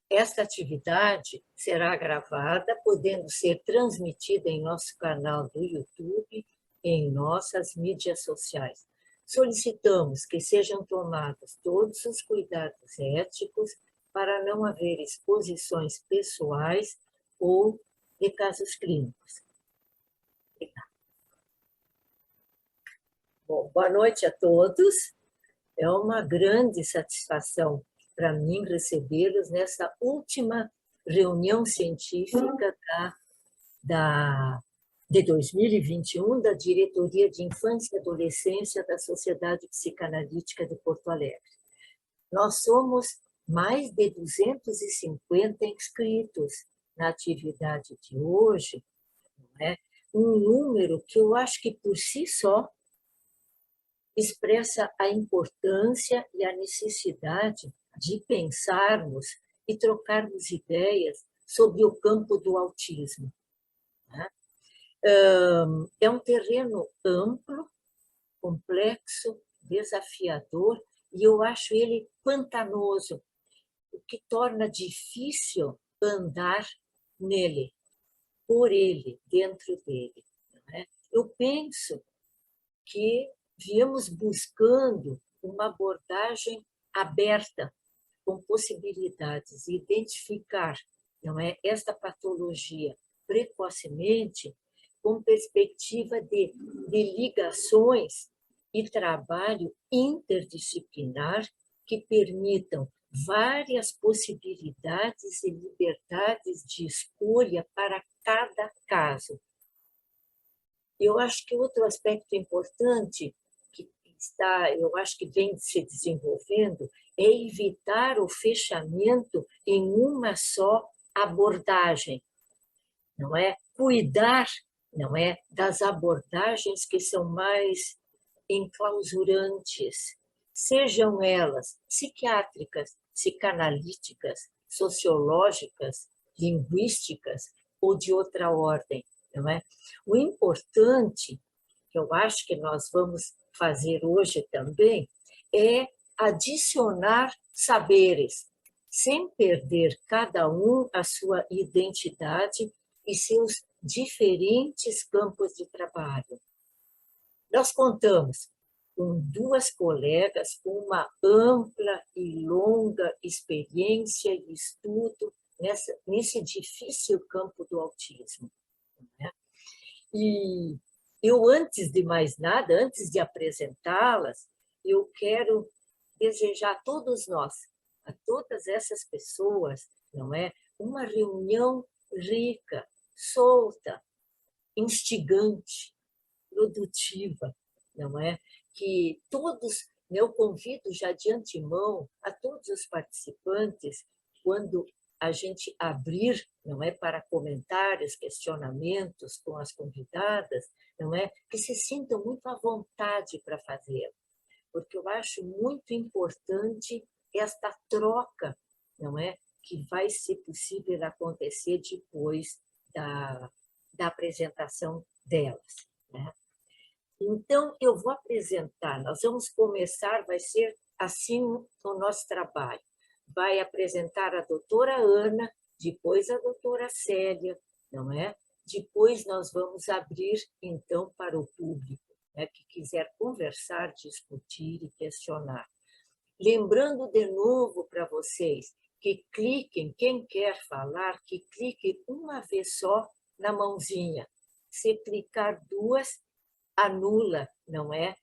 Esta atividade será gravada, podendo ser transmitida em nosso canal do YouTube e em nossas mídias sociais. Solicitamos que sejam tomados todos os cuidados éticos para não haver exposições pessoais ou de casos clínicos. Bom, boa noite a todos. É uma grande satisfação para mim recebê-los nessa última reunião científica de 2021 da Diretoria de Infância e Adolescência da Sociedade Psicanalítica de Porto Alegre. Nós somos mais de 250 inscritos na atividade de hoje, não é? Um número que eu acho que por si só expressa a importância e a necessidade de pensarmos e trocarmos ideias sobre o campo do autismo. É um terreno amplo, complexo, desafiador, e eu acho ele pantanoso, o que torna difícil andar nele, por ele, dentro dele. Eu penso que viemos buscando uma abordagem aberta, com possibilidades de identificar, não é, esta patologia precocemente, com perspectiva de ligações e trabalho interdisciplinar que permitam várias possibilidades e liberdades de escolha para cada caso. Eu acho que outro aspecto importante eu acho que vem se desenvolvendo, é evitar o fechamento em uma só abordagem, não é? Cuidar, não é, das abordagens que são mais enclausurantes, sejam elas psiquiátricas, psicanalíticas, sociológicas, linguísticas ou de outra ordem, não é? O importante, que eu acho que nós vamos fazer hoje também, é adicionar saberes, sem perder cada um a sua identidade e seus diferentes campos de trabalho. Nós contamos com duas colegas com uma ampla e longa experiência e estudo nesse difícil campo do autismo, né? E eu, antes de mais nada, antes de apresentá-las, eu quero desejar a todos nós, a todas essas pessoas, não é, uma reunião rica, solta, instigante, produtiva, não é? Que todos, eu convido já de antemão a todos os participantes, quando a gente abrir, não é, para comentários, questionamentos com as convidadas, não é, que se sintam muito à vontade para fazê-lo, porque eu acho muito importante esta troca, não é, que vai ser possível acontecer depois da apresentação delas, né? Então, eu vou apresentar, nós vamos começar, vai ser assim o nosso trabalho. Vai apresentar a doutora Ana, depois a doutora Célia, não é? Depois nós vamos abrir, então, para o público, né, que quiser conversar, discutir e questionar. Lembrando de novo para vocês que cliquem, quem quer falar, que clique uma vez só na mãozinha. Se clicar duas, anula, não é,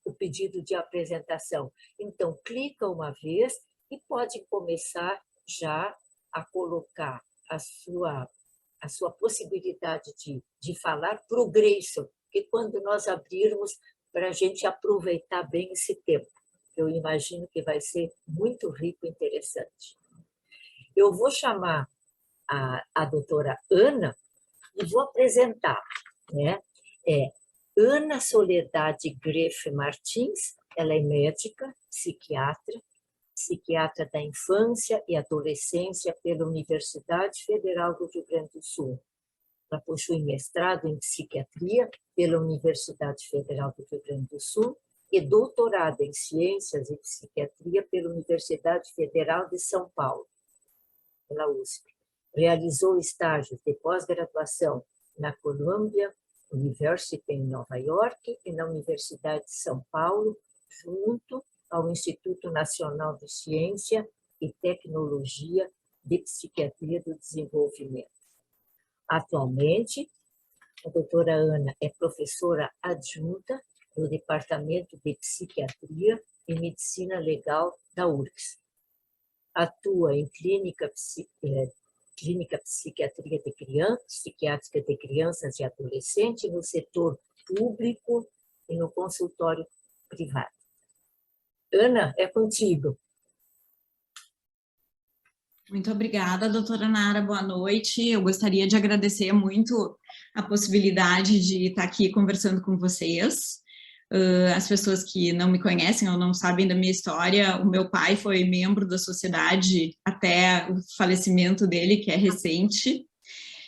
o pedido de apresentação. Então, clica uma vez e pode começar já a colocar a sua possibilidade de falar para o Grayson, que quando nós abrirmos, para a gente aproveitar bem esse tempo. Eu imagino que vai ser muito rico e interessante. Eu vou chamar a doutora Ana e vou apresentar, né? Ana Soledade Greff Martins, ela é médica, psiquiatra da infância e adolescência pela Universidade Federal do Rio Grande do Sul. Ela possui mestrado em psiquiatria pela Universidade Federal do Rio Grande do Sul e doutorado em ciências e psiquiatria pela Universidade Federal de São Paulo. pela USP. Realizou estágios de pós-graduação na Columbia University, em Nova York, e na Universidade de São Paulo, junto ao Instituto Nacional de Ciência e Tecnologia de Psiquiatria do Desenvolvimento. Atualmente, a doutora Ana é professora adjunta no Departamento de Psiquiatria e Medicina Legal da URGS. Atua em clínica psiquiátrica de crianças e adolescentes no setor público e no consultório privado. Ana, é contigo. Muito obrigada, doutora Nara, boa noite. Eu gostaria de agradecer muito a possibilidade de estar aqui conversando com vocês. As pessoas que não me conhecem ou não sabem da minha história, o meu pai foi membro da sociedade até o falecimento dele, que é recente,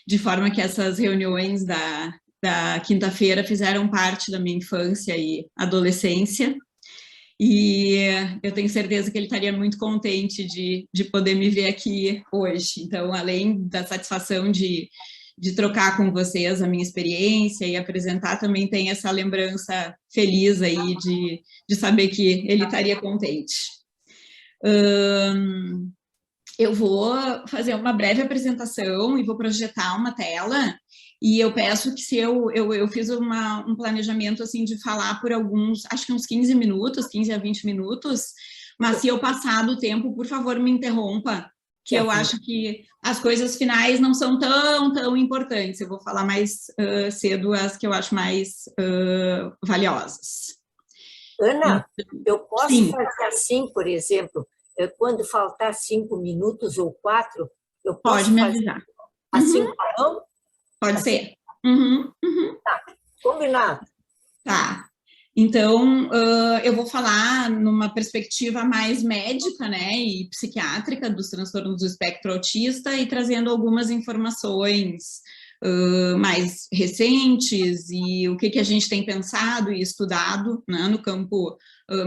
de forma que essas reuniões da quinta-feira fizeram parte da minha infância e adolescência. E eu tenho certeza que ele estaria muito contente de poder me ver aqui hoje. Então, além da satisfação de trocar com vocês a minha experiência e apresentar, também tem essa lembrança feliz aí de saber que ele estaria contente. Eu vou fazer uma breve apresentação e vou projetar uma tela, e eu peço que se eu fiz um planejamento assim de falar por alguns, acho que uns 15 minutos, 15 a 20 minutos, mas se eu passar do tempo, por favor, me interrompa, que eu acho que as coisas finais não são tão importantes. Eu vou falar mais cedo as que eu acho mais valiosas. Ana, eu posso Sim. fazer assim, por exemplo, quando faltar 5 minutos ou 4, eu posso Pode me avisar. Assim, não? Pode assim? ser. Uhum. Tá, combinado. Tá. Então, eu vou falar numa perspectiva mais médica, né, e psiquiátrica dos transtornos do espectro autista e trazendo algumas informações mais recentes e o que a gente tem pensado e estudado, né, no campo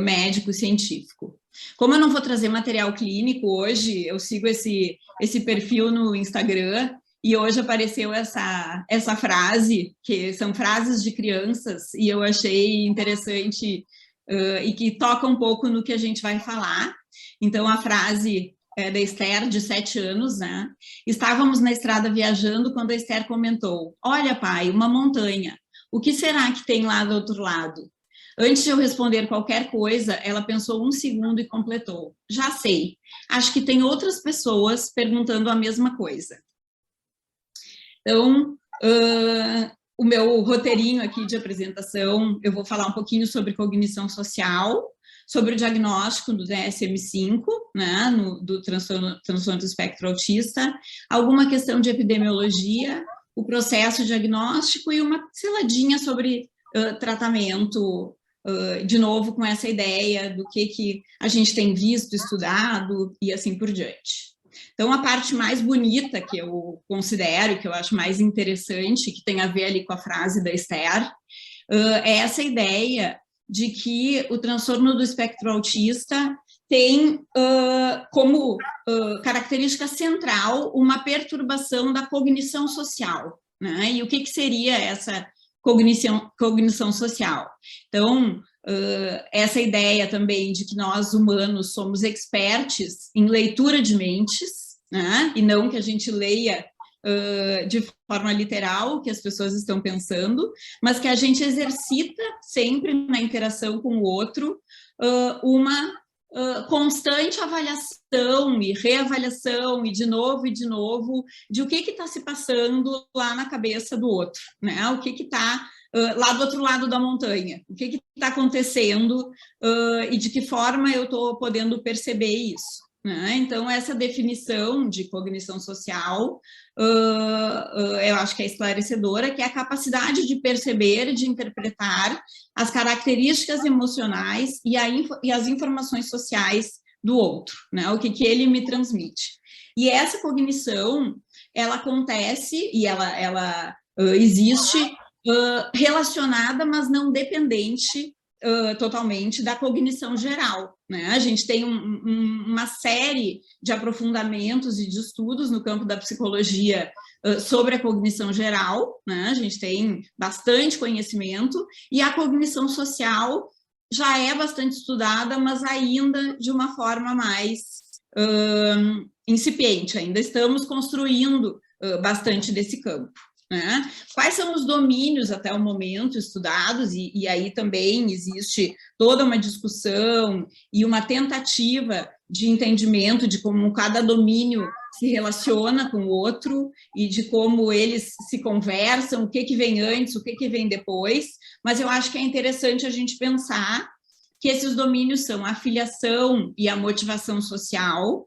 médico e científico. Como eu não vou trazer material clínico hoje, eu sigo esse perfil no Instagram, e hoje apareceu essa frase, que são frases de crianças, e eu achei interessante e que toca um pouco no que a gente vai falar. Então, a frase é da Esther, de 7 anos, né? Estávamos na estrada viajando quando a Esther comentou: olha, pai, uma montanha. O que será que tem lá do outro lado? Antes de eu responder qualquer coisa, ela pensou um segundo e completou: já sei, acho que tem outras pessoas perguntando a mesma coisa. Então, o meu roteirinho aqui de apresentação, eu vou falar um pouquinho sobre cognição social, sobre o diagnóstico do DSM-5, né, do transtorno do espectro autista, alguma questão de epidemiologia, o processo diagnóstico e uma seladinha sobre tratamento, de novo com essa ideia do que a gente tem visto, estudado e assim por diante. Então, a parte mais bonita que eu considero, que eu acho mais interessante, que tem a ver ali com a frase da Esther, é essa ideia de que o transtorno do espectro autista tem como característica central uma perturbação da cognição social, né? E o que seria essa cognição social? Então, essa ideia também de que nós humanos somos expertos em leitura de mentes, né? E não que a gente leia de forma literal o que as pessoas estão pensando, mas que a gente exercita sempre na interação com o outro uma constante avaliação e reavaliação e de novo de o que está se passando lá na cabeça do outro, né? O que está lá do outro lado da montanha, o que está acontecendo e de que forma eu estou podendo perceber isso, né? Então, essa definição de cognição social, eu acho que é esclarecedora, que é a capacidade de perceber e de interpretar as características emocionais e as informações sociais do outro, né? O que ele me transmite. E essa cognição, ela acontece e ela existe relacionada, mas não dependente totalmente da cognição geral, né? A gente tem uma série de aprofundamentos e de estudos no campo da psicologia sobre a cognição geral, né? A gente tem bastante conhecimento, e a cognição social já é bastante estudada, mas ainda de uma forma mais incipiente, ainda estamos construindo bastante desse campo. Né? Quais são os domínios até o momento estudados, e aí também existe toda uma discussão e uma tentativa de entendimento de como cada domínio se relaciona com o outro e de como eles se conversam, o que vem antes, o que vem depois, mas eu acho que é interessante a gente pensar que esses domínios são a afiliação e a motivação social,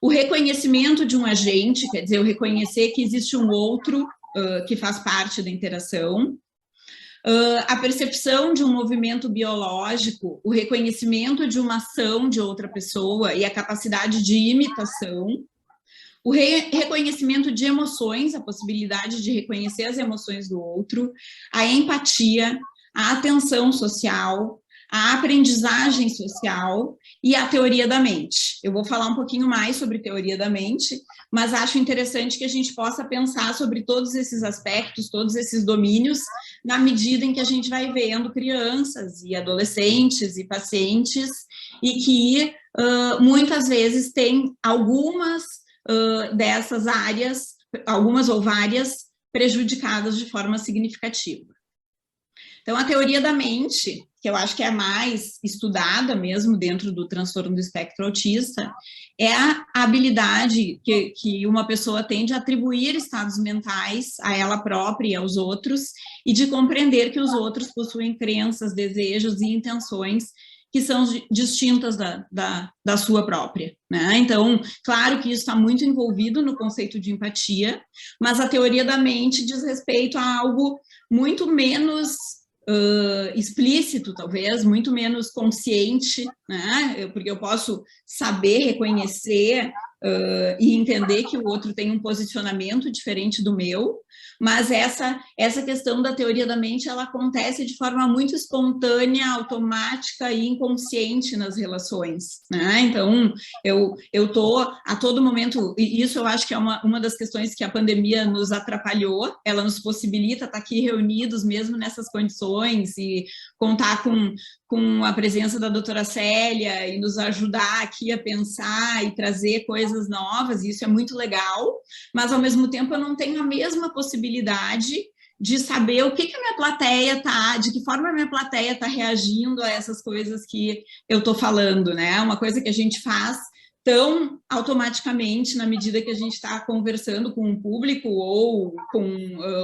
o reconhecimento de um agente, quer dizer, o reconhecer que existe um outro que faz parte da interação, a percepção de um movimento biológico, o reconhecimento de uma ação de outra pessoa e a capacidade de imitação, o reconhecimento de emoções, a possibilidade de reconhecer as emoções do outro, a empatia, a atenção social, a aprendizagem social e a teoria da mente. Eu vou falar um pouquinho mais sobre teoria da mente, mas acho interessante que a gente possa pensar sobre todos esses aspectos, todos esses domínios, na medida em que a gente vai vendo crianças e adolescentes e pacientes, e que muitas vezes tem algumas dessas áreas, algumas ou várias, prejudicadas de forma significativa. Então, a teoria da mente, que eu acho que é a mais estudada mesmo dentro do transtorno do espectro autista, é a habilidade que uma pessoa tem de atribuir estados mentais a ela própria e aos outros, e de compreender que os outros possuem crenças, desejos e intenções que são distintas da sua própria, né? Então, claro que isso está muito envolvido no conceito de empatia, mas a teoria da mente diz respeito a algo muito menos explícito, talvez, muito menos consciente, né? Porque eu posso saber, reconhecer e entender que o outro tem um posicionamento diferente do meu, mas essa questão da teoria da mente, ela acontece de forma muito espontânea, automática e inconsciente nas relações, né? Então, eu estou a todo momento, e isso eu acho que é uma das questões que a pandemia nos atrapalhou, ela nos possibilita estar aqui reunidos mesmo nessas condições e contar com a presença da doutora Célia e nos ajudar aqui a pensar e trazer coisas novas, e isso é muito legal, mas ao mesmo tempo eu não tenho a mesma possibilidade de saber o que a minha plateia está, de que forma a minha plateia está reagindo a essas coisas que eu estou falando, né? Uma coisa que a gente faz tão automaticamente na medida que a gente está conversando com um público ou com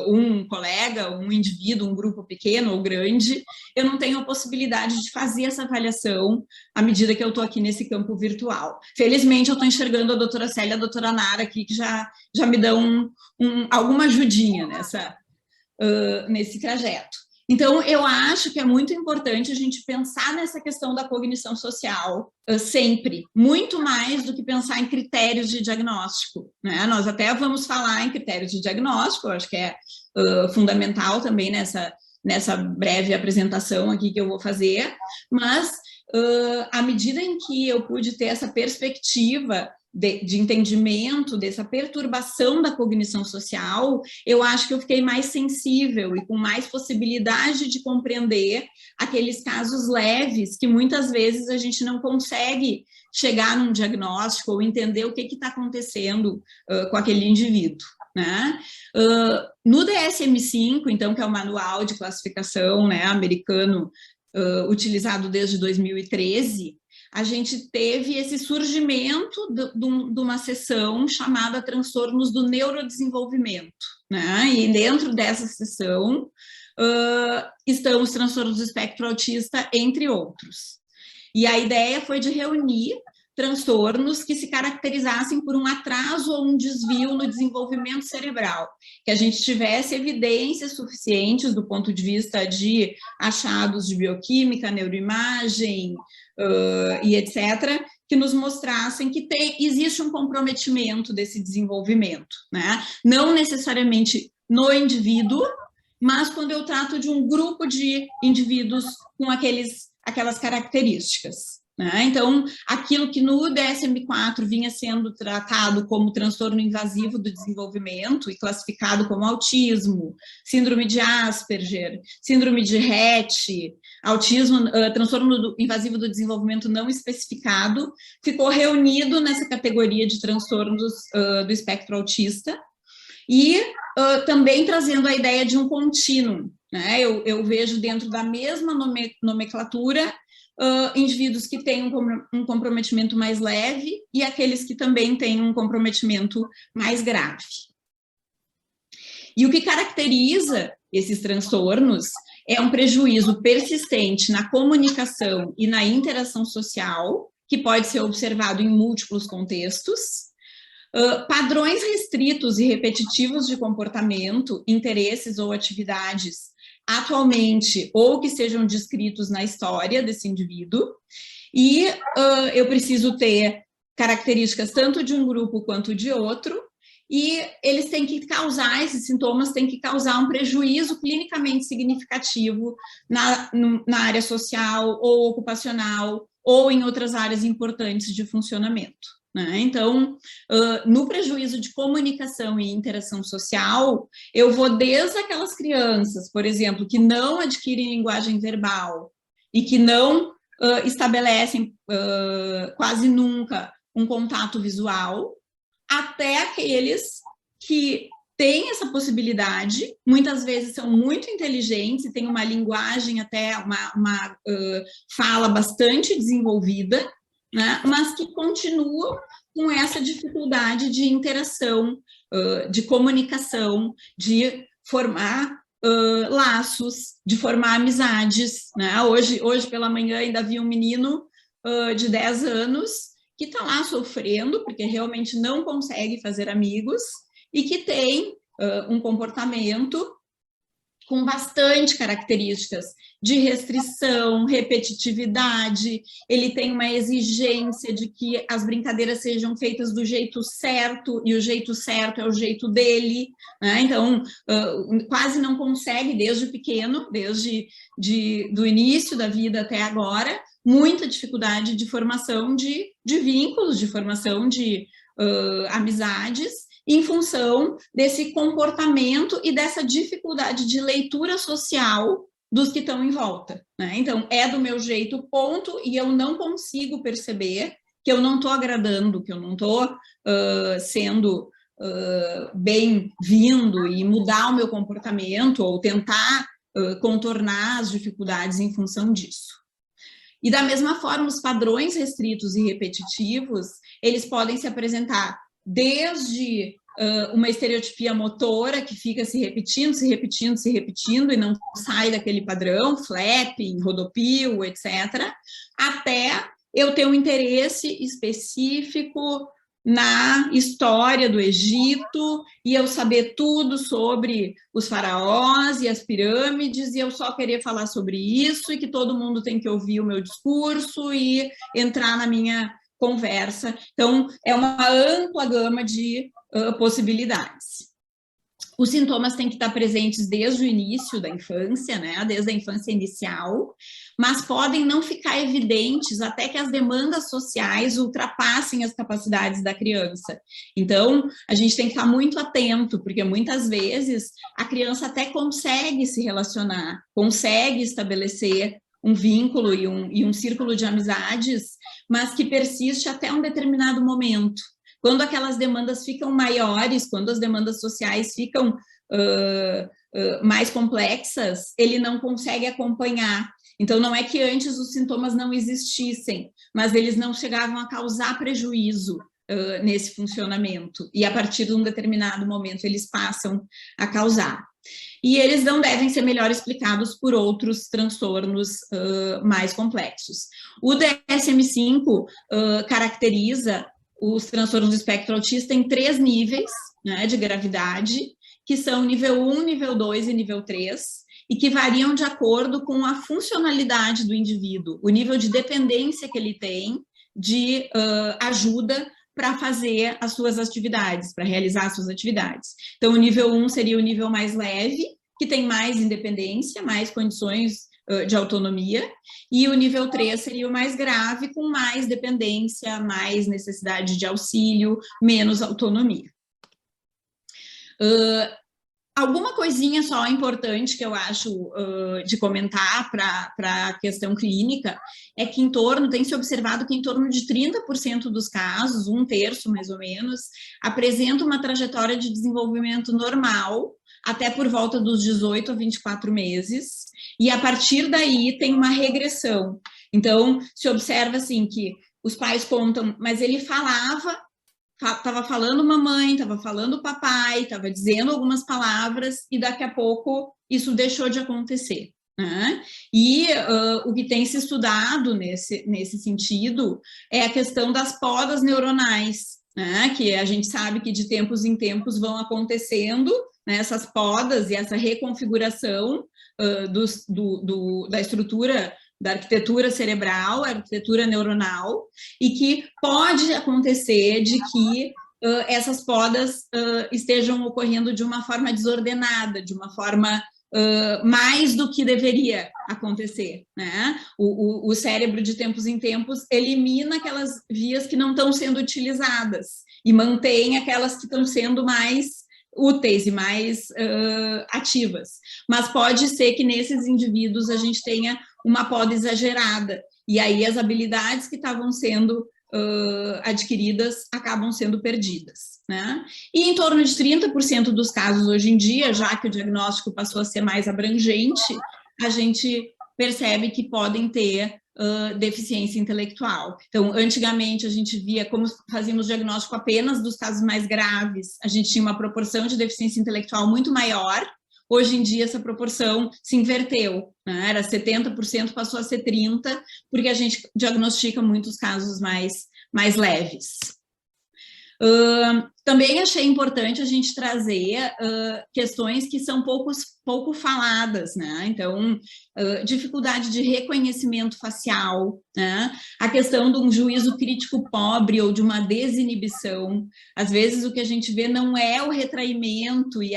um colega, um indivíduo, um grupo pequeno ou grande, eu não tenho a possibilidade de fazer essa avaliação à medida que eu estou aqui nesse campo virtual. Felizmente, eu estou enxergando a doutora Célia e a doutora Nara aqui, que já me dão alguma ajudinha nesse trajeto. Então, eu acho que é muito importante a gente pensar nessa questão da cognição social sempre, muito mais do que pensar em critérios de diagnóstico, né? Nós até vamos falar em critérios de diagnóstico, eu acho que é fundamental também nessa breve apresentação aqui que eu vou fazer, mas à medida em que eu pude ter essa perspectiva de entendimento dessa perturbação da cognição social, eu acho que eu fiquei mais sensível e com mais possibilidade de compreender aqueles casos leves que muitas vezes a gente não consegue chegar num diagnóstico ou entender o que está acontecendo com aquele indivíduo, né? No DSM-5, então, que é o manual de classificação, né, americano, utilizado desde 2013, a gente teve esse surgimento de uma seção chamada transtornos do neurodesenvolvimento, né? E dentro dessa seção estão os transtornos do espectro autista, entre outros. E a ideia foi de reunir transtornos que se caracterizassem por um atraso ou um desvio no desenvolvimento cerebral, que a gente tivesse evidências suficientes do ponto de vista de achados de bioquímica, neuroimagem e etc., que nos mostrassem que existe um comprometimento desse desenvolvimento, né? Não necessariamente no indivíduo, mas quando eu trato de um grupo de indivíduos com aquelas características, né? Então, aquilo que no DSM-4 vinha sendo tratado como transtorno invasivo do desenvolvimento e classificado como autismo, síndrome de Asperger, síndrome de Rett, autismo, transtorno invasivo do desenvolvimento não especificado, ficou reunido nessa categoria de transtornos do espectro autista, e também trazendo a ideia de um contínuo, né? Eu vejo dentro da mesma nomenclatura indivíduos que têm um comprometimento mais leve e aqueles que também têm um comprometimento mais grave. E o que caracteriza esses transtornos é um prejuízo persistente na comunicação e na interação social, que pode ser observado em múltiplos contextos, padrões restritos e repetitivos de comportamento, interesses ou atividades atualmente ou que sejam descritos na história desse indivíduo, e eu preciso ter características tanto de um grupo quanto de outro, e eles têm que causar, esses sintomas têm que causar um prejuízo clinicamente significativo na área social ou ocupacional ou em outras áreas importantes de funcionamento. Né? Então, no prejuízo de comunicação e interação social, eu vou desde aquelas crianças, por exemplo, que não adquirem linguagem verbal e que não estabelecem quase nunca um contato visual, até aqueles que têm essa possibilidade, muitas vezes são muito inteligentes e têm uma linguagem, até uma fala bastante desenvolvida, né, mas que continuam com essa dificuldade de interação, de comunicação, de formar laços, de formar amizades. Né? Hoje pela manhã ainda vi um menino de 10 anos que está lá sofrendo, porque realmente não consegue fazer amigos, e que tem um comportamento com bastante características de restrição, repetitividade, ele tem uma exigência de que as brincadeiras sejam feitas do jeito certo, e o jeito certo é o jeito dele, né? Então, quase não consegue, desde pequeno, do início da vida até agora, muita dificuldade de formação de vínculos, de formação de amizades, em função desse comportamento e dessa dificuldade de leitura social dos que estão em volta. Né? Então, é do meu jeito, ponto, e eu não consigo perceber que eu não estou agradando, que eu não estou sendo bem-vindo e mudar o meu comportamento ou tentar contornar as dificuldades em função disso. E da mesma forma, os padrões restritos e repetitivos, eles podem se apresentar desde uma estereotipia motora que fica se repetindo e não sai daquele padrão, flapping, rodopio, etc., até eu ter um interesse específico na história do Egito e eu saber tudo sobre os faraós e as pirâmides e eu só querer falar sobre isso e que todo mundo tem que ouvir o meu discurso e entrar na minha conversa. Então, é uma ampla gama de possibilidades. Os sintomas têm que estar presentes desde o início da infância, né? Desde a infância inicial, mas podem não ficar evidentes até que as demandas sociais ultrapassem as capacidades da criança. Então, a gente tem que estar muito atento, porque muitas vezes a criança até consegue se relacionar, consegue estabelecer um vínculo e um círculo de amizades, mas que persiste até um determinado momento. Quando aquelas demandas ficam maiores, quando as demandas sociais ficam mais complexas, ele não consegue acompanhar. Então, não é que antes os sintomas não existissem, mas eles não chegavam a causar prejuízo nesse funcionamento. E a partir de um determinado momento, eles passam a causar. E eles não devem ser melhor explicados por outros transtornos mais complexos. O DSM-5 caracteriza os transtornos do espectro autista em 3 níveis, né, de gravidade, que são nível 1, nível 2 e nível 3, e que variam de acordo com a funcionalidade do indivíduo, o nível de dependência que ele tem de ajuda para fazer as suas atividades, para realizar as suas atividades. Então, o nível 1 seria o nível mais leve, que tem mais independência, mais condições de autonomia, e o nível 3 seria o mais grave, com mais dependência, mais necessidade de auxílio, menos autonomia. Alguma coisinha só importante que eu acho de comentar para a questão clínica é que tem se observado que em torno de 30% dos casos, 1/3 mais ou menos, apresenta uma trajetória de desenvolvimento normal, até por volta dos 18 a 24 meses, e a partir daí tem uma regressão. Então, se observa assim que os pais contam, mas ele estava falando mamãe, estava falando papai, estava dizendo algumas palavras e daqui a pouco isso deixou de acontecer. Né? E o que tem se estudado nesse sentido é a questão das podas neuronais, né? Que a gente sabe que de tempos em tempos vão acontecendo, né, essas podas e essa reconfiguração da estrutura da arquitetura cerebral, arquitetura neuronal, e que pode acontecer de que essas podas estejam ocorrendo de uma forma desordenada, de uma forma mais do que deveria acontecer, né? O cérebro, de tempos em tempos, elimina aquelas vias que não estão sendo utilizadas e mantém aquelas que estão sendo mais úteis e mais ativas. Mas pode ser que nesses indivíduos a gente tenha uma poda exagerada, e aí as habilidades que estavam sendo adquiridas acabam sendo perdidas, né? E em torno de 30% dos casos hoje em dia, já que o diagnóstico passou a ser mais abrangente, a gente percebe que podem ter deficiência intelectual. Então, antigamente a gente via, como fazíamos diagnóstico apenas dos casos mais graves, a gente tinha uma proporção de deficiência intelectual muito maior. Hoje em dia essa proporção se inverteu, né? Era 70%, passou a ser 30%, porque a gente diagnostica muitos casos mais leves. Também achei importante a gente trazer questões que são pouco faladas, né? Então, dificuldade de reconhecimento facial, né? A questão de um juízo crítico pobre ou de uma desinibição. Às vezes o que a gente vê não é o retraimento e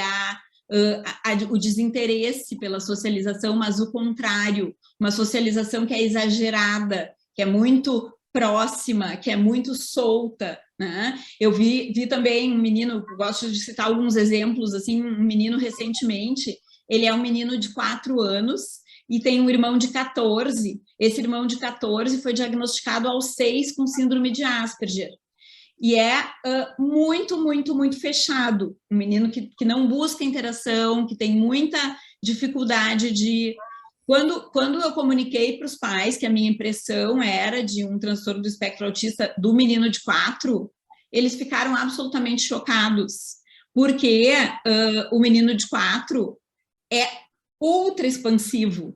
o desinteresse pela socialização, mas o contrário, uma socialização que é exagerada, que é muito próxima, que é muito solta, né? Eu vi também um menino, gosto de citar alguns exemplos, assim, um menino recentemente, ele é um menino de 4 anos e tem um irmão de 14, esse irmão de 14 foi diagnosticado aos 6 com síndrome de Asperger, e é muito, muito, muito fechado, um menino que não busca interação, que tem muita dificuldade de... Quando eu comuniquei para os pais que a minha impressão era de um transtorno do espectro autista do menino de 4, eles ficaram absolutamente chocados, porque o menino de 4 é ultra expansivo,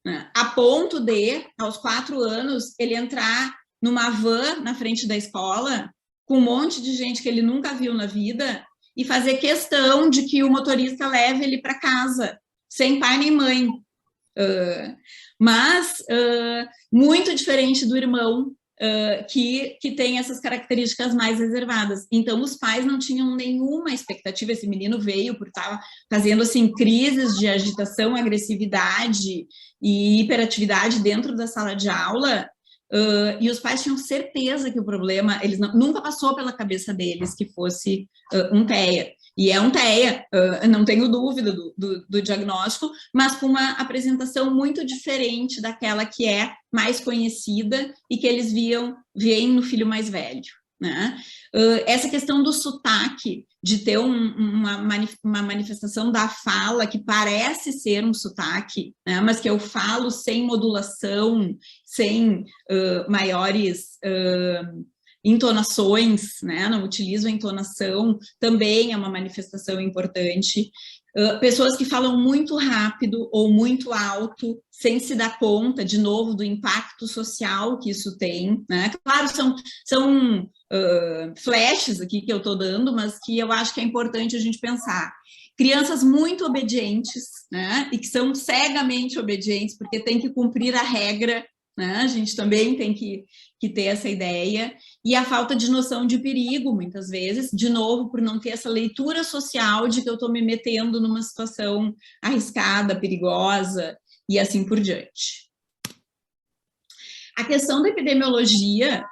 né? A ponto de, aos 4 anos, ele entrar numa van na frente da escola, com um monte de gente que ele nunca viu na vida, e fazer questão de que o motorista leve ele para casa, sem pai nem mãe. Mas muito diferente do irmão, que tem essas características mais reservadas. Então, os pais não tinham nenhuma expectativa. Esse menino veio por estar fazendo assim, crises de agitação, agressividade e hiperatividade dentro da sala de aula, e os pais tinham certeza que o problema, nunca passou pela cabeça deles que fosse um TEA. E é um TEA, não tenho dúvida do diagnóstico, mas com uma apresentação muito diferente daquela que é mais conhecida e que eles veem no filho mais velho, né? Essa questão do sotaque, de ter uma manifestação da fala que parece ser um sotaque, né? Mas que eu falo sem modulação, sem maiores... entonações, né? Não utilizo a entonação, também é uma manifestação importante. Pessoas que falam muito rápido ou muito alto, sem se dar conta, de novo, do impacto social que isso tem, né? Claro, são flashes aqui que eu estou dando, mas que eu acho que é importante a gente pensar. Crianças muito obedientes, né? E que são cegamente obedientes, porque tem que cumprir a regra, né? A gente também tem que que ter essa ideia, e a falta de noção de perigo, muitas vezes, de novo, por não ter essa leitura social de que eu estou me metendo numa situação arriscada, perigosa, e assim por diante. A questão da epidemiologia,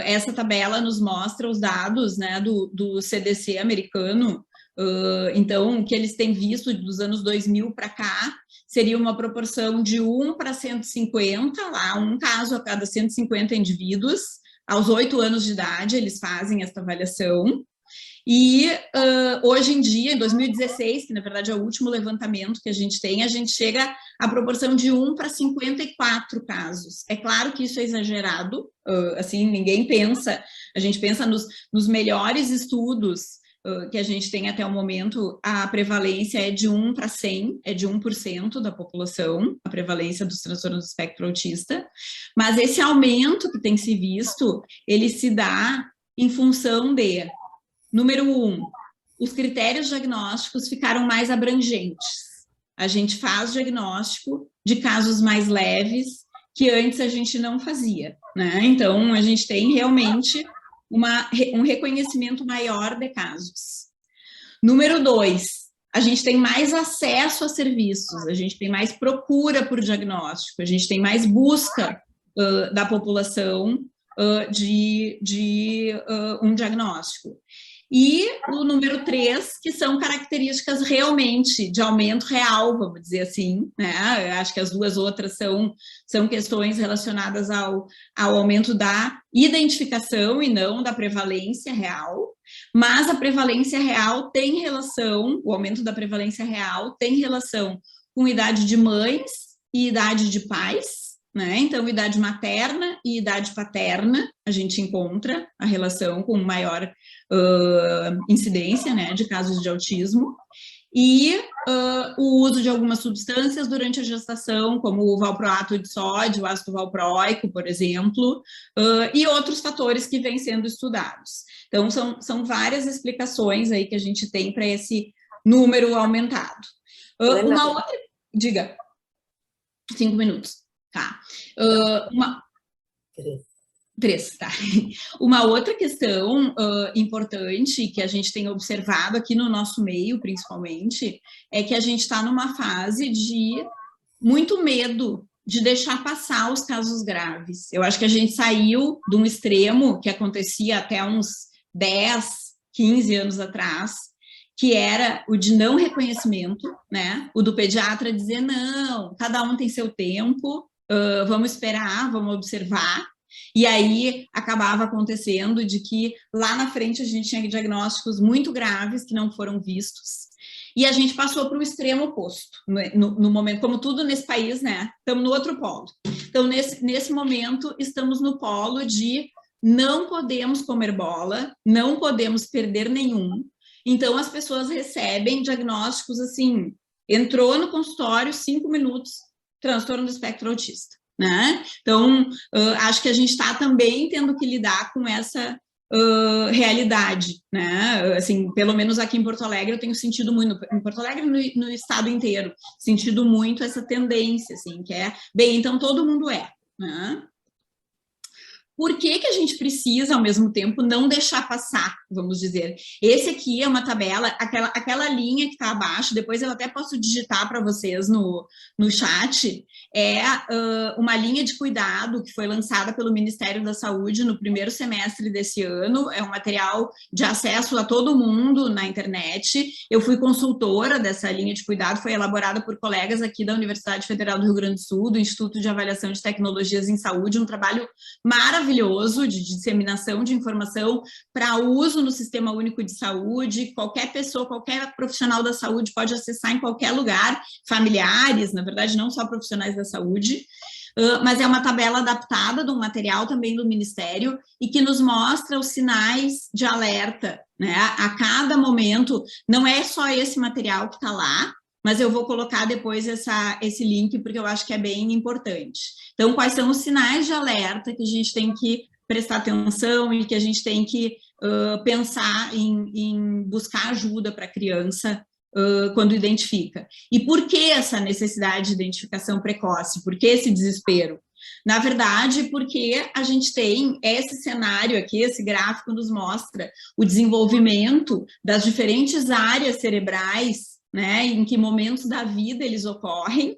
essa tabela nos mostra os dados, né, do CDC americano. Então, o que eles têm visto dos anos 2000 para cá seria uma proporção de 1 para 150, lá, um caso a cada 150 indivíduos. Aos 8 anos de idade, eles fazem essa avaliação. E hoje em dia, em 2016, que na verdade é o último levantamento que a gente tem, a gente chega à proporção de 1 para 54 casos. É claro que isso é exagerado, assim, ninguém pensa, a gente pensa nos melhores estudos que a gente tem até o momento, a prevalência é de 1 para 100, é de 1% da população, a prevalência dos transtornos do espectro autista, mas esse aumento que tem se visto, ele se dá em função de, número 1, os critérios diagnósticos ficaram mais abrangentes. A gente faz diagnóstico de casos mais leves que antes a gente não fazia, né? Então, a gente tem realmente um reconhecimento maior de casos. Número 2, a gente tem mais acesso a serviços, a gente tem mais procura por diagnóstico, a gente tem mais busca da população de um diagnóstico. E o número 3, que são características realmente de aumento real, vamos dizer assim, né? Eu acho que as duas outras são questões relacionadas ao aumento da identificação e não da prevalência real, mas a prevalência real tem relação, o aumento da prevalência real tem relação com idade de mães e idade de pais, né? Então, idade materna e idade paterna, a gente encontra a relação com maior incidência, né, de casos de autismo, e o uso de algumas substâncias durante a gestação, como o valproato de sódio, o ácido valproico, por exemplo, e outros fatores que vêm sendo estudados. Então, são várias explicações aí que a gente tem para esse número aumentado. Uma outra... Diga. 5 minutos. Tá. Três, tá. Uma outra questão importante que a gente tem observado aqui no nosso meio, principalmente, é que a gente está numa fase de muito medo de deixar passar os casos graves. Eu acho que a gente saiu de um extremo que acontecia até uns 10, 15 anos atrás, que era o de não reconhecimento, né? O do pediatra dizer, não, cada um tem seu tempo, vamos esperar, vamos observar. E aí acabava acontecendo de que lá na frente a gente tinha diagnósticos muito graves que não foram vistos. E a gente passou para o extremo oposto, no momento, como tudo nesse país, né? Estamos no outro polo. Então, nesse momento, estamos no polo de não podemos comer bola, não podemos perder nenhum. Então, as pessoas recebem diagnósticos assim, entrou no consultório, 5 minutos, transtorno do espectro autista. Né? Então, acho que a gente está também tendo que lidar com essa realidade, né? Assim, pelo menos aqui em Porto Alegre eu tenho sentido muito, em Porto Alegre no estado inteiro, sentido muito essa tendência, assim, que é, bem, então todo mundo é, né? Por que a gente precisa, ao mesmo tempo, não deixar passar, vamos dizer? Esse aqui é uma tabela, aquela linha que está abaixo, depois eu até posso digitar para vocês no chat, é uma linha de cuidado que foi lançada pelo Ministério da Saúde no primeiro semestre desse ano, é um material de acesso a todo mundo na internet. Eu fui consultora dessa linha de cuidado, foi elaborada por colegas aqui da Universidade Federal do Rio Grande do Sul, do Instituto de Avaliação de Tecnologias em Saúde, um trabalho maravilhoso de disseminação de informação para uso no Sistema Único de Saúde. Qualquer pessoa, qualquer profissional da saúde pode acessar em qualquer lugar, familiares, na verdade, não só profissionais da saúde, mas é uma tabela adaptada de um material também do Ministério e que nos mostra os sinais de alerta, né? A cada momento, não é só esse material que está lá, mas eu vou colocar depois esse link, porque eu acho que é bem importante. Então, quais são os sinais de alerta que a gente tem que prestar atenção e que a gente tem que pensar em buscar ajuda para a criança quando identifica? E por que essa necessidade de identificação precoce? Por que esse desespero? Na verdade, porque a gente tem esse cenário aqui, esse gráfico nos mostra o desenvolvimento das diferentes áreas cerebrais, né, em que momentos da vida eles ocorrem,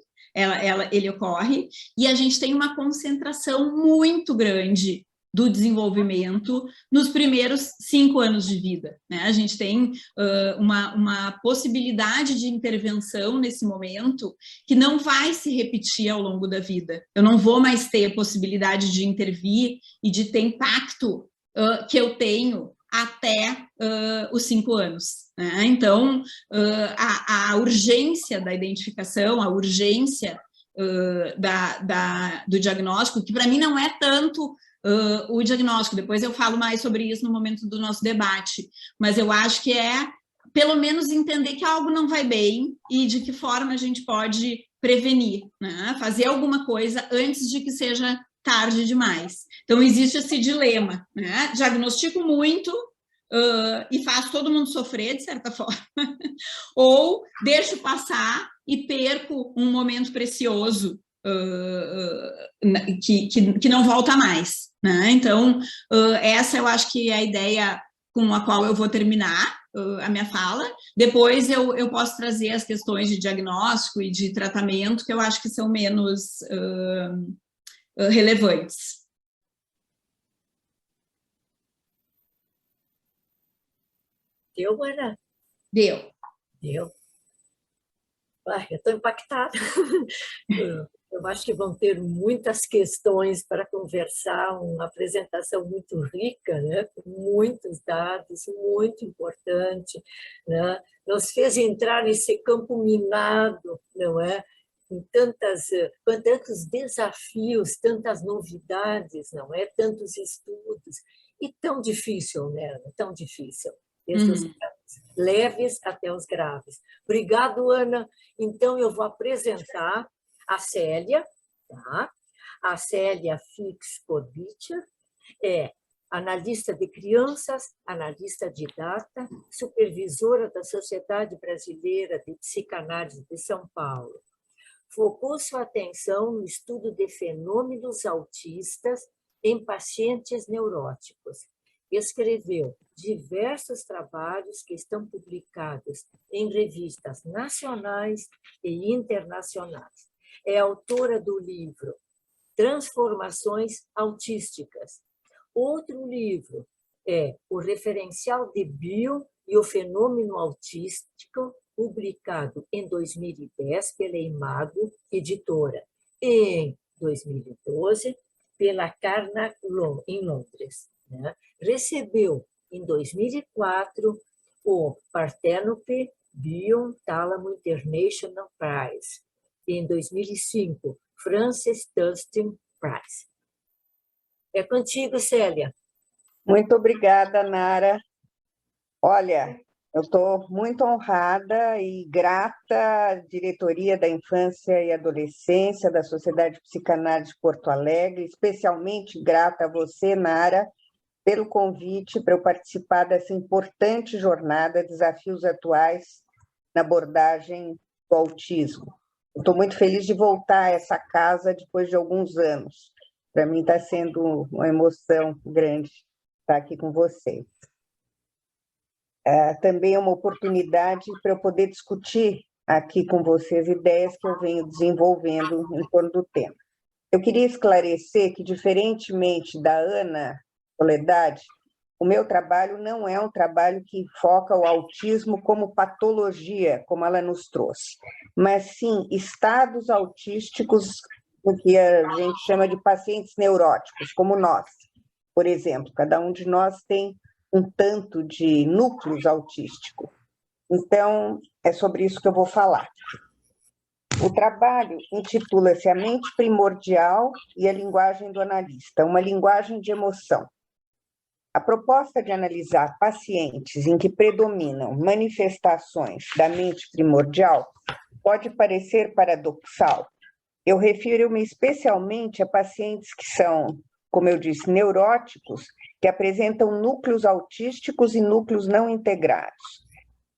ele ocorre, e a gente tem uma concentração muito grande do desenvolvimento nos primeiros 5 anos de vida, né? A gente tem uma possibilidade de intervenção nesse momento que não vai se repetir ao longo da vida. Eu não vou mais ter a possibilidade de intervir e de ter impacto que eu tenho até os 5 anos. Né? Então, a urgência da identificação, a urgência do diagnóstico, que para mim não é tanto o diagnóstico, depois eu falo mais sobre isso no momento do nosso debate, mas eu acho que é, pelo menos, entender que algo não vai bem e de que forma a gente pode prevenir, né? Fazer alguma coisa antes de que seja tarde demais. Então, existe esse dilema, né? Diagnostico muito e faço todo mundo sofrer, de certa forma, ou deixo passar e perco um momento precioso que não volta mais, né? Então, essa eu acho que é a ideia com a qual eu vou terminar a minha fala. Depois eu posso trazer as questões de diagnóstico e de tratamento, que eu acho que são menos relevantes. Deu, Ana? Deu. Deu. Ai, eu estou impactada. Eu acho que vão ter muitas questões para conversar, uma apresentação muito rica, né? Com muitos dados, muito importante, né? Nos fez entrar nesse campo minado, não é? Com tantos desafios, tantas novidades, não é? Tantos estudos, e tão difícil, né? Tão difícil. Desde os leves até os graves. Obrigado, Ana. Então, eu vou apresentar a Célia, tá? A Célia Fix-Podbicher é analista de crianças, analista de data, supervisora da Sociedade Brasileira de Psicanálise de São Paulo. Focou sua atenção no estudo de fenômenos autistas em pacientes neuróticos. Escreveu diversos trabalhos que estão publicados em revistas nacionais e internacionais. É autora do livro Transformações Autísticas. Outro livro é O Referencial de Bill e o Fenômeno Autístico, publicado em 2010 pela Imago Editora e em 2012 pela Carnap em Londres. Né? Recebeu, em 2004, o Parthenope Bion Tálamo International Prize. E, em 2005, Frances Tustin Prize. É contigo, Célia. Muito obrigada, Nara. Olha, eu estou muito honrada e grata à Diretoria da Infância e Adolescência da Sociedade de Psicanálise de Porto Alegre, especialmente grata a você, Nara, pelo convite para eu participar dessa importante jornada Desafios Atuais na abordagem do autismo. Estou muito feliz de voltar a essa casa depois de alguns anos. Para mim está sendo uma emoção grande estar aqui com vocês. Também é uma oportunidade para eu poder discutir aqui com vocês ideias que eu venho desenvolvendo em torno do tema. Eu queria esclarecer que, diferentemente da Ana Soledade, o meu trabalho não é um trabalho que foca o autismo como patologia, como ela nos trouxe, mas sim estados autísticos, o que a gente chama de pacientes neuróticos, como nós. Por exemplo, cada um de nós tem um tanto de núcleos autísticos. Então, é sobre isso que eu vou falar. O trabalho intitula-se A Mente Primordial e a Linguagem do Analista, uma linguagem de emoção. A proposta de analisar pacientes em que predominam manifestações da mente primordial pode parecer paradoxal. Eu refiro-me especialmente a pacientes que são, como eu disse, neuróticos, que apresentam núcleos autísticos e núcleos não integrados.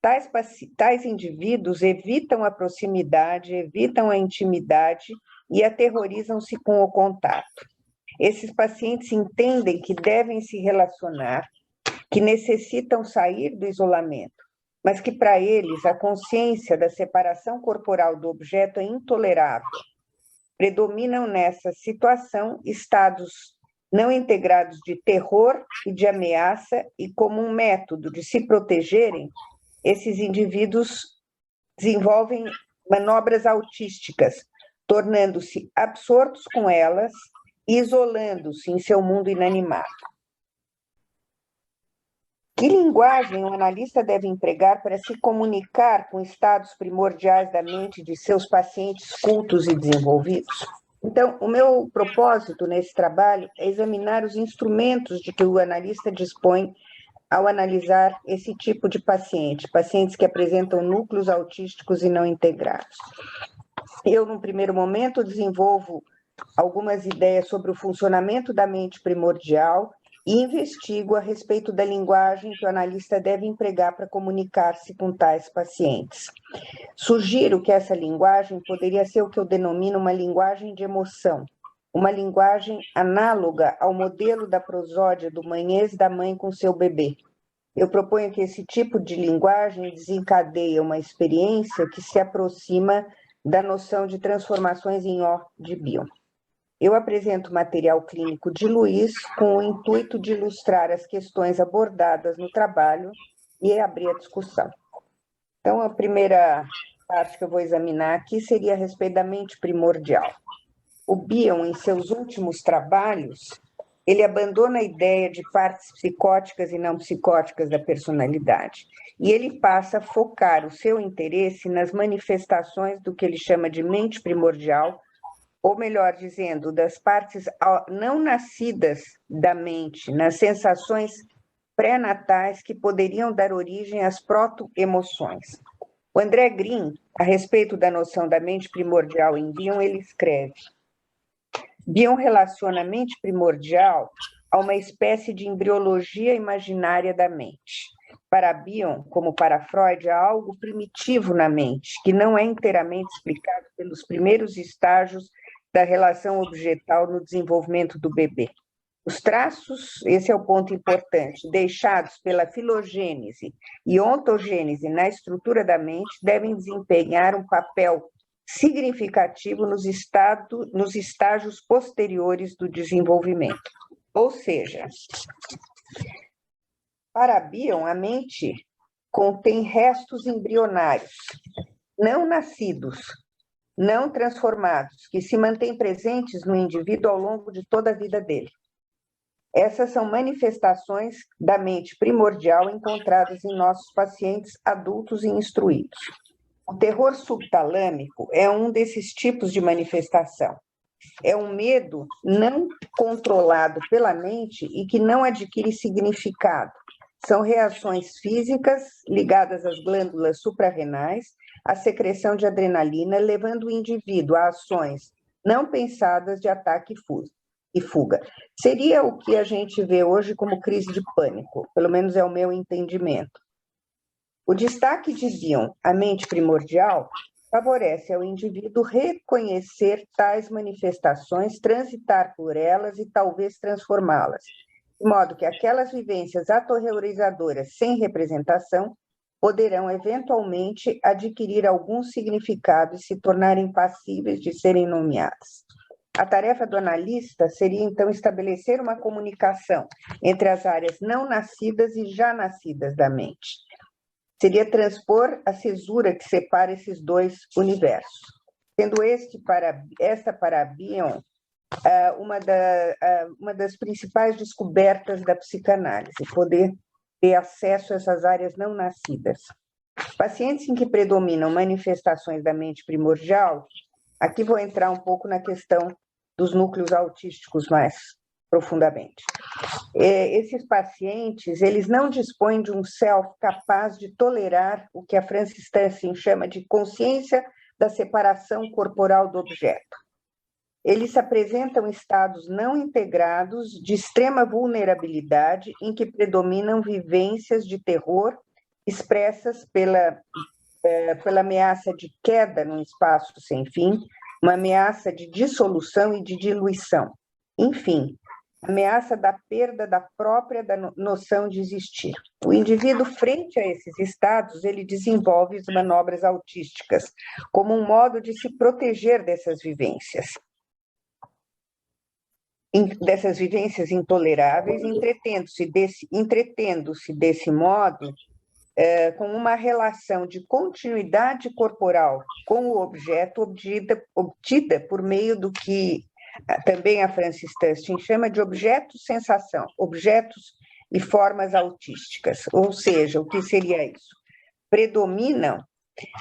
Tais indivíduos evitam a proximidade, evitam a intimidade e aterrorizam-se com o contato. Esses pacientes entendem que devem se relacionar, que necessitam sair do isolamento, mas que para eles a consciência da separação corporal do objeto é intolerável. Predominam nessa situação estados não integrados de terror e de ameaça, e como um método de se protegerem, esses indivíduos desenvolvem manobras autísticas, tornando-se absortos com elas e isolando-se em seu mundo inanimado. Que linguagem o analista deve empregar para se comunicar com estados primordiais da mente de seus pacientes cultos e desenvolvidos? Então, o meu propósito nesse trabalho é examinar os instrumentos de que o analista dispõe ao analisar esse tipo de paciente, pacientes que apresentam núcleos autísticos e não integrados. Eu, num primeiro momento, desenvolvo algumas ideias sobre o funcionamento da mente primordial e investigo a respeito da linguagem que o analista deve empregar para comunicar-se com tais pacientes. Sugiro que essa linguagem poderia ser o que eu denomino uma linguagem de emoção, uma linguagem análoga ao modelo da prosódia do manhês da mãe com seu bebê. Eu proponho que esse tipo de linguagem desencadeie uma experiência que se aproxima da noção de transformações em O de Bion. Eu apresento material clínico de Luiz com o intuito de ilustrar as questões abordadas no trabalho e abrir a discussão. Então, a primeira parte que eu vou examinar aqui seria a respeito da mente primordial. O Bion, em seus últimos trabalhos, ele abandona a ideia de partes psicóticas e não psicóticas da personalidade, e ele passa a focar o seu interesse nas manifestações do que ele chama de mente primordial, ou melhor dizendo, das partes não nascidas da mente, nas sensações pré-natais que poderiam dar origem às proto-emoções. O André Green, a respeito da noção da mente primordial em Bion, ele escreve: Bion relaciona a mente primordial a uma espécie de embriologia imaginária da mente. Para Bion, como para Freud, há algo primitivo na mente, que não é inteiramente explicado pelos primeiros estágios da relação objetal no desenvolvimento do bebê. Os traços, esse é o ponto importante, deixados pela filogênese e ontogênese na estrutura da mente, devem desempenhar um papel significativo nos estágios posteriores do desenvolvimento. Ou seja, para Bion, a mente contém restos embrionários, não nascidos, não transformados, que se mantêm presentes no indivíduo ao longo de toda a vida dele. Essas são manifestações da mente primordial encontradas em nossos pacientes adultos e instruídos. O terror subtalâmico é um desses tipos de manifestação. É um medo não controlado pela mente e que não adquire significado. São reações físicas ligadas às glândulas suprarrenais, à secreção de adrenalina, levando o indivíduo a ações não pensadas de ataque e fuga. Seria o que a gente vê hoje como crise de pânico, pelo menos é o meu entendimento. O destaque de Bion, a mente primordial, favorece ao indivíduo reconhecer tais manifestações, transitar por elas e talvez transformá-las, de modo que aquelas vivências aterrorizadoras sem representação poderão eventualmente adquirir algum significado e se tornarem passíveis de serem nomeadas. A tarefa do analista seria, então, estabelecer uma comunicação entre as áreas não nascidas e já nascidas da mente. Seria transpor a cesura que separa esses dois universos. Sendo esta para Bion uma das principais descobertas da psicanálise, poder ter acesso a essas áreas não nascidas. Pacientes em que predominam manifestações da mente primordial, aqui vou entrar um pouco na questão dos núcleos autísticos mais profundamente. Esses pacientes, eles não dispõem de um self capaz de tolerar o que a Francis Stansfield chama de consciência da separação corporal do objeto. Eles apresentam estados não integrados de extrema vulnerabilidade em que predominam vivências de terror expressas pela ameaça de queda num espaço sem fim, uma ameaça de dissolução e de diluição. Enfim, ameaça da perda da própria noção de existir. O indivíduo, frente a esses estados, ele desenvolve as manobras autísticas como um modo de se proteger dessas vivências intoleráveis, entretendo-se desse modo com uma relação de continuidade corporal com o objeto obtida por meio do que também a Frances Tustin chama de objeto-sensação, objetos e formas autísticas. Ou seja, o que seria isso? Predominam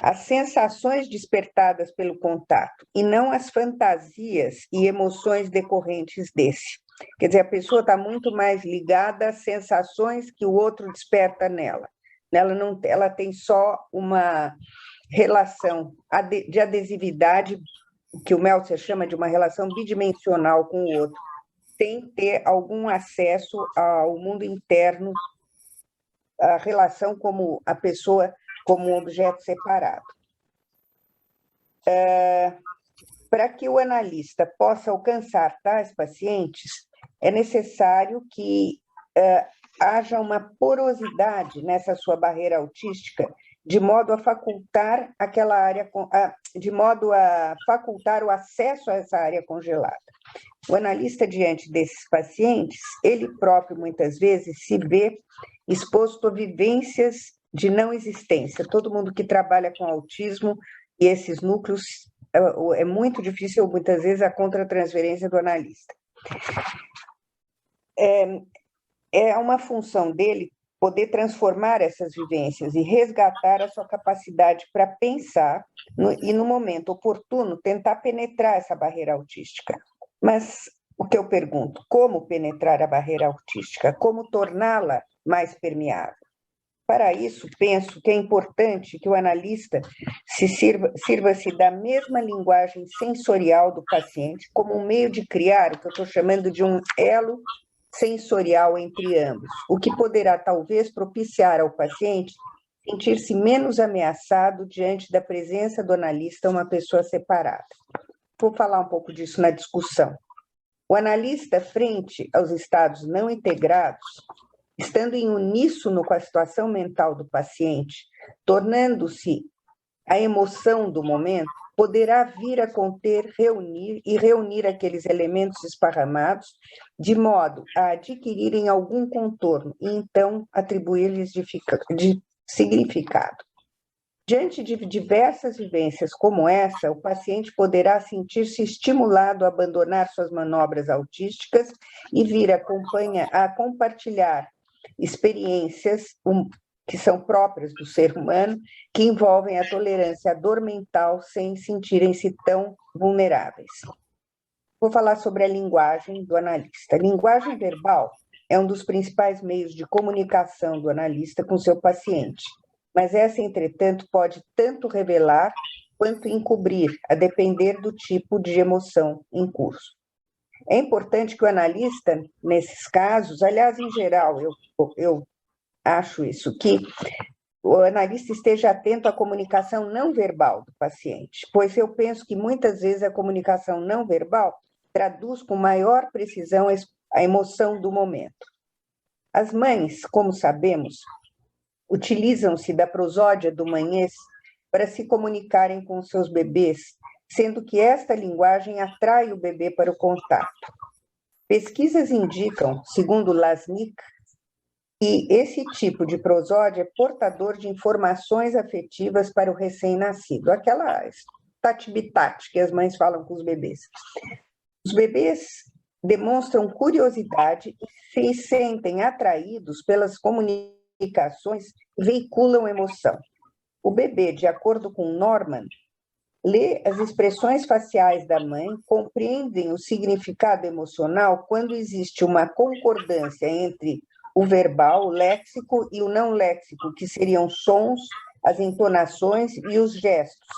as sensações despertadas pelo contato e não as fantasias e emoções decorrentes desse. Quer dizer, a pessoa está muito mais ligada às sensações que o outro desperta nela. Ela tem só uma relação de adesividade, que o Meltzer chama de uma relação bidimensional com o outro, sem ter algum acesso ao mundo interno, a relação como a pessoa como um objeto separado. Para que o analista possa alcançar tais pacientes, é necessário que haja uma porosidade nessa sua barreira autística, de modo a facultar aquela área, de modo a facultar o acesso a essa área congelada. O analista, diante desses pacientes, ele próprio, muitas vezes, se vê exposto a vivências de não existência. Todo mundo que trabalha com autismo e esses núcleos, é muito difícil, muitas vezes, a contratransferência do analista. É uma função dele poder transformar essas vivências e resgatar a sua capacidade para pensar e, no momento oportuno, tentar penetrar essa barreira autística. Mas o que eu pergunto, como penetrar a barreira autística? Como torná-la mais permeável? Para isso, penso que é importante que o analista sirva-se da mesma linguagem sensorial do paciente como um meio de criar o que eu estou chamando de um elo sensorial entre ambos, o que poderá talvez propiciar ao paciente sentir-se menos ameaçado diante da presença do analista, uma pessoa separada. Vou falar um pouco disso na discussão. O analista, frente aos estados não integrados, estando em uníssono com a situação mental do paciente, tornando-se a emoção do momento, poderá vir a conter, reunir aqueles elementos esparramados, de modo a adquirirem algum contorno e então atribuir-lhes de significado. Diante de diversas vivências como essa, o paciente poderá sentir-se estimulado a abandonar suas manobras autísticas e vir a compartilhar experiências que são próprias do ser humano, que envolvem a tolerância à dor mental sem sentirem-se tão vulneráveis. Vou falar sobre a linguagem do analista. A linguagem verbal é um dos principais meios de comunicação do analista com seu paciente, mas essa, entretanto, pode tanto revelar quanto encobrir, a depender do tipo de emoção em curso. É importante que o analista, nesses casos, aliás, em geral, eu acho isso, que o analista esteja atento à comunicação não verbal do paciente, pois eu penso que muitas vezes a comunicação não verbal traduz com maior precisão a emoção do momento. As mães, como sabemos, utilizam-se da prosódia do manhês para se comunicarem com seus bebês, sendo que esta linguagem atrai o bebê para o contato. Pesquisas indicam, segundo Lasnik, que esse tipo de prosódia é portador de informações afetivas para o recém-nascido, aquela tati-bitati que as mães falam com os bebês. Os bebês demonstram curiosidade e se sentem atraídos pelas comunicações que veiculam emoção. O bebê, de acordo com Norman, lê as expressões faciais da mãe, compreendem o significado emocional quando existe uma concordância entre o verbal, o léxico e o não léxico, que seriam sons, as entonações e os gestos.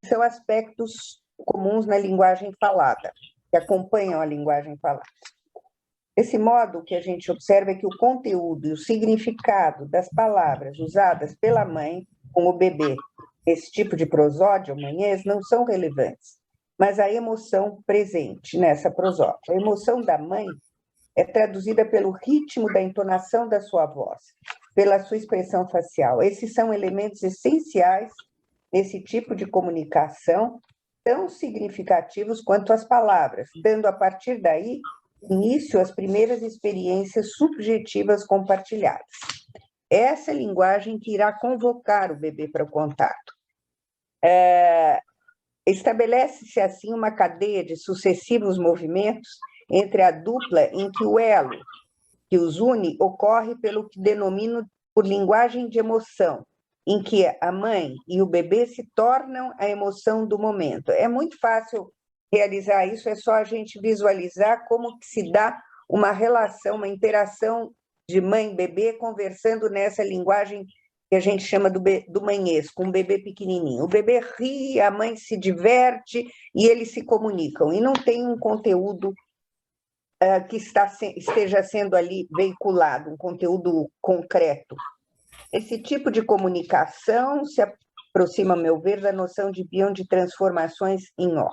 São aspectos comuns na linguagem falada, que acompanham a linguagem falada. Desse modo, o que a gente observa é que o conteúdo e o significado das palavras usadas pela mãe com o bebê, esse tipo de prosódia, o manhês, não são relevantes, mas a emoção presente nessa prosódia. A emoção da mãe é traduzida pelo ritmo da entonação da sua voz, pela sua expressão facial. Esses são elementos essenciais nesse tipo de comunicação, tão significativos quanto as palavras, dando a partir daí início às primeiras experiências subjetivas compartilhadas. Essa é a linguagem que irá convocar o bebê para o contato. Estabelece-se, assim, uma cadeia de sucessivos movimentos entre a dupla em que o elo que os une ocorre pelo que denomino por linguagem de emoção, em que a mãe e o bebê se tornam a emoção do momento. É muito fácil realizar isso, é só a gente visualizar como que se dá uma relação, uma interação de mãe e bebê conversando nessa linguagem que a gente chama do manhesco, um bebê pequenininho. O bebê ri, a mãe se diverte e eles se comunicam. E não tem um conteúdo que esteja sendo ali veiculado, um conteúdo concreto. Esse tipo de comunicação se aproxima, a meu ver, da noção de Bion de transformações em ó.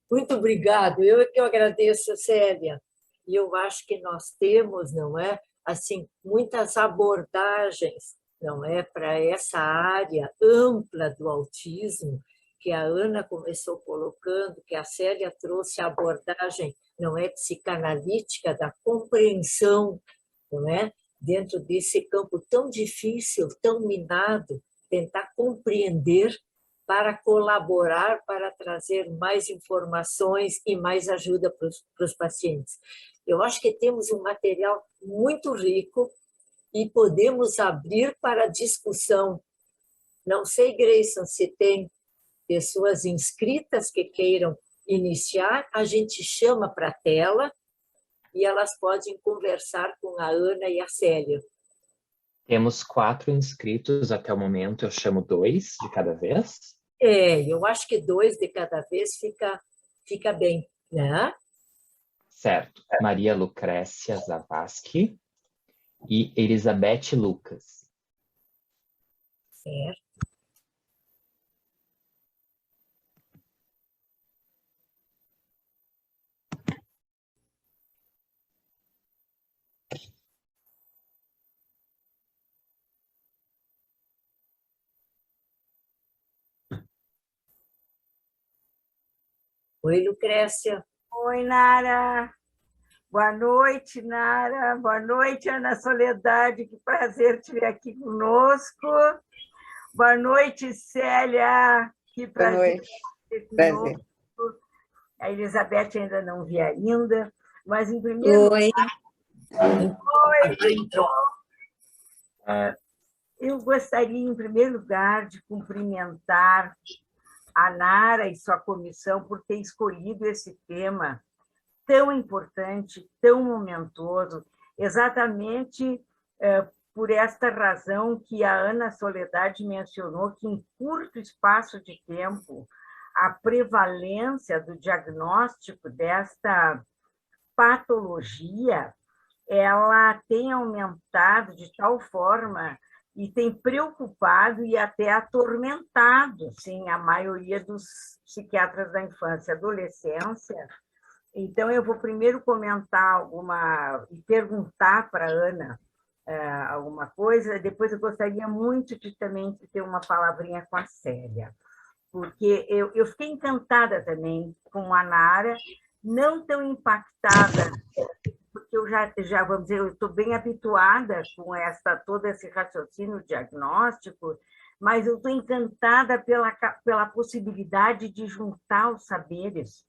Muito obrigado. Eu é que eu agradeço, Célia. E eu acho que nós temos, não é, assim, muitas abordagens, não é, para essa área ampla do autismo, que a Ana começou colocando, que a Célia trouxe a abordagem, não é, psicanalítica da compreensão, não é, dentro desse campo tão difícil, tão minado, tentar compreender para colaborar, para trazer mais informações e mais ajuda para os pacientes. Eu acho que temos um material muito rico e podemos abrir para discussão. Não sei, Grayson, se tem pessoas inscritas que queiram iniciar, a gente chama para a tela e elas podem conversar com a Ana e a Célia. Temos 4 inscritos até o momento, eu chamo 2 de cada vez. Eu acho que 2 de cada vez fica bem, né? Certo. Maria Lucrécia Zavascki e Elizabeth Lucas. Certo. Oi, Lucrécia. Oi, Nara. Boa noite, Nara. Boa noite, Ana Soledade. Que prazer te ver aqui conosco. Boa noite, Célia. Que prazer. Boa noite. Prazer. A Elizabeth ainda não vi ainda, mas em primeiro Oi. lugar, eu gostaria, em primeiro lugar, de cumprimentar a Nara e sua comissão por ter escolhido esse tema tão importante, tão momentoso, exatamente por esta razão que a Ana Soledade mencionou, que em curto espaço de tempo, a prevalência do diagnóstico desta patologia, ela tem aumentado de tal forma e tem preocupado e até atormentado, sim, a maioria dos psiquiatras da infância e adolescência. Então, eu vou primeiro comentar e perguntar para a Ana alguma coisa, depois eu gostaria muito de também ter uma palavrinha com a Célia, porque eu fiquei encantada também com a Nara, não tão impactada, porque eu já vamos dizer, eu estou bem habituada com todo esse raciocínio diagnóstico, mas eu estou encantada pela possibilidade de juntar os saberes,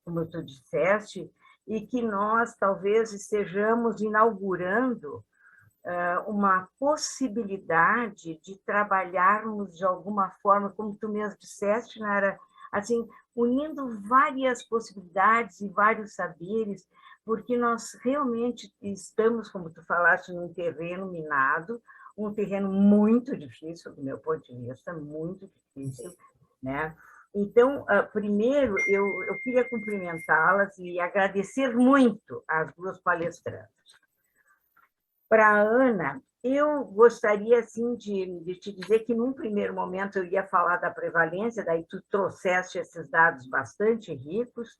como tu disseste, e que nós talvez estejamos inaugurando uma possibilidade de trabalharmos de alguma forma, como tu mesmo disseste, Nara, assim, unindo várias possibilidades e vários saberes, porque nós realmente estamos, como tu falaste, num terreno minado, um terreno muito difícil, do meu ponto de vista, muito difícil, né? Então, primeiro, eu queria cumprimentá-las e agradecer muito às duas palestrantes. Para a Ana, Eu gostaria, assim, de te dizer que, num primeiro momento, eu ia falar da prevalência, daí tu trouxeste esses dados bastante ricos,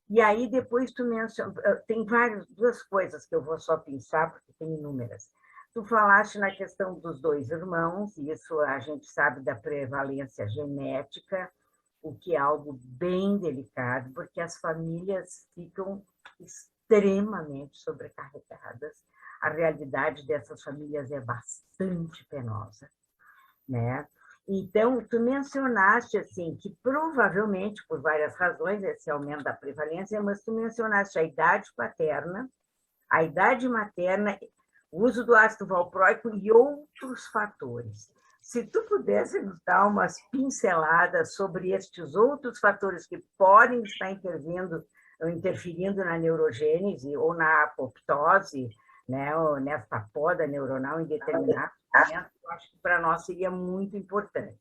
e aí depois tu menciona... Tem duas coisas que eu vou só pensar, porque tem inúmeras. Tu falaste na questão dos 2 irmãos, e isso a gente sabe da prevalência genética, o que é algo bem delicado, porque as famílias ficam extremamente sobrecarregadas. A realidade dessas famílias é bastante penosa, né? Então, tu mencionaste assim que provavelmente, por várias razões, esse aumento da prevalência, mas tu mencionaste a idade paterna, a idade materna, o uso do ácido valproico e outros fatores. Se tu pudesse nos dar umas pinceladas sobre estes outros fatores que podem estar interferindo na neurogênese ou na apoptose, né, ou nesta poda neuronal em determinado momento, eu acho que para nós seria muito importante.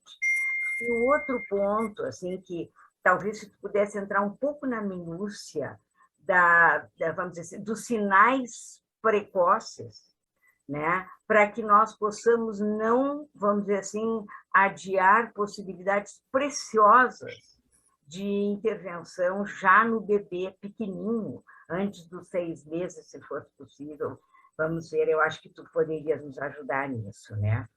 E o outro ponto, assim, que talvez se tu pudesse entrar um pouco na minúcia vamos dizer assim, dos sinais precoces, né, para que nós possamos não, vamos dizer assim, adiar possibilidades preciosas de intervenção já no bebê pequenininho, antes dos 6 meses, se fosse possível. Vamos ver, eu acho que tu poderias nos ajudar nisso, né?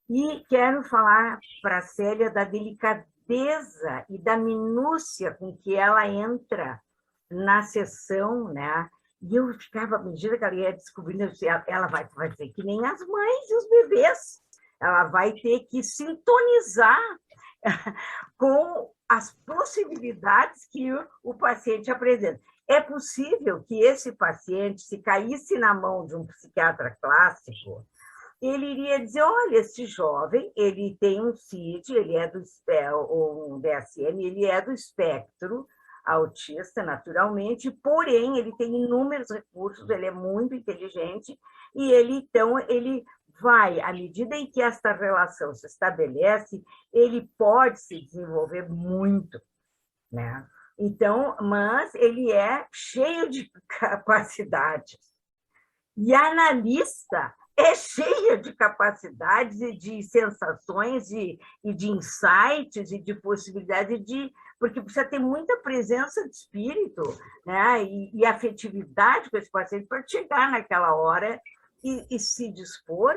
E quero falar para a Célia da delicadeza e da minúcia com que ela entra na sessão, né? E eu ficava, à medida que ela ia descobrindo, ela vai ser que nem as mães e os bebês. Ela vai ter que sintonizar com as possibilidades que o paciente apresenta. É possível que esse paciente, se caísse na mão de um psiquiatra clássico, ele iria dizer, olha, esse jovem, ele tem um CID, ele é ou um DSM, ele é do espectro autista, naturalmente, porém, ele tem inúmeros recursos, ele é muito inteligente, e então, ele vai, à medida em que esta relação se estabelece, ele pode se desenvolver muito, né? Então, mas ele é cheio de capacidades. E a analista é cheia de capacidades e de sensações e de insights e de possibilidades porque precisa ter muita presença de espírito, né? e afetividade com esse paciente para chegar naquela hora e se dispor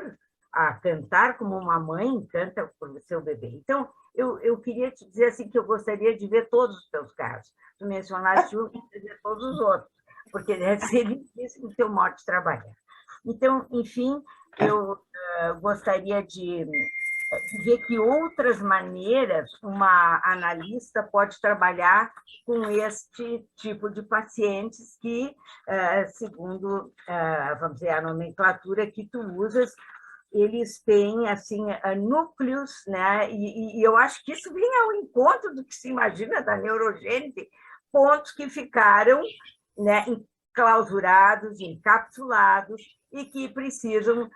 a cantar como uma mãe canta por seu bebê. Então, eu queria te dizer assim, que eu gostaria de ver todos os teus casos. Tu mencionaste um, e ver todos os outros, porque deve ser difícil o teu modo de trabalhar. Então, enfim, eu gostaria de ver que outras maneiras uma analista pode trabalhar com este tipo de pacientes que, segundo, vamos dizer, a nomenclatura que tu usas, eles têm, assim, núcleos, né? E eu acho que isso vem ao encontro do que se imagina da neurogênese, pontos que ficaram, né, enclausurados, encapsulados, e que precisam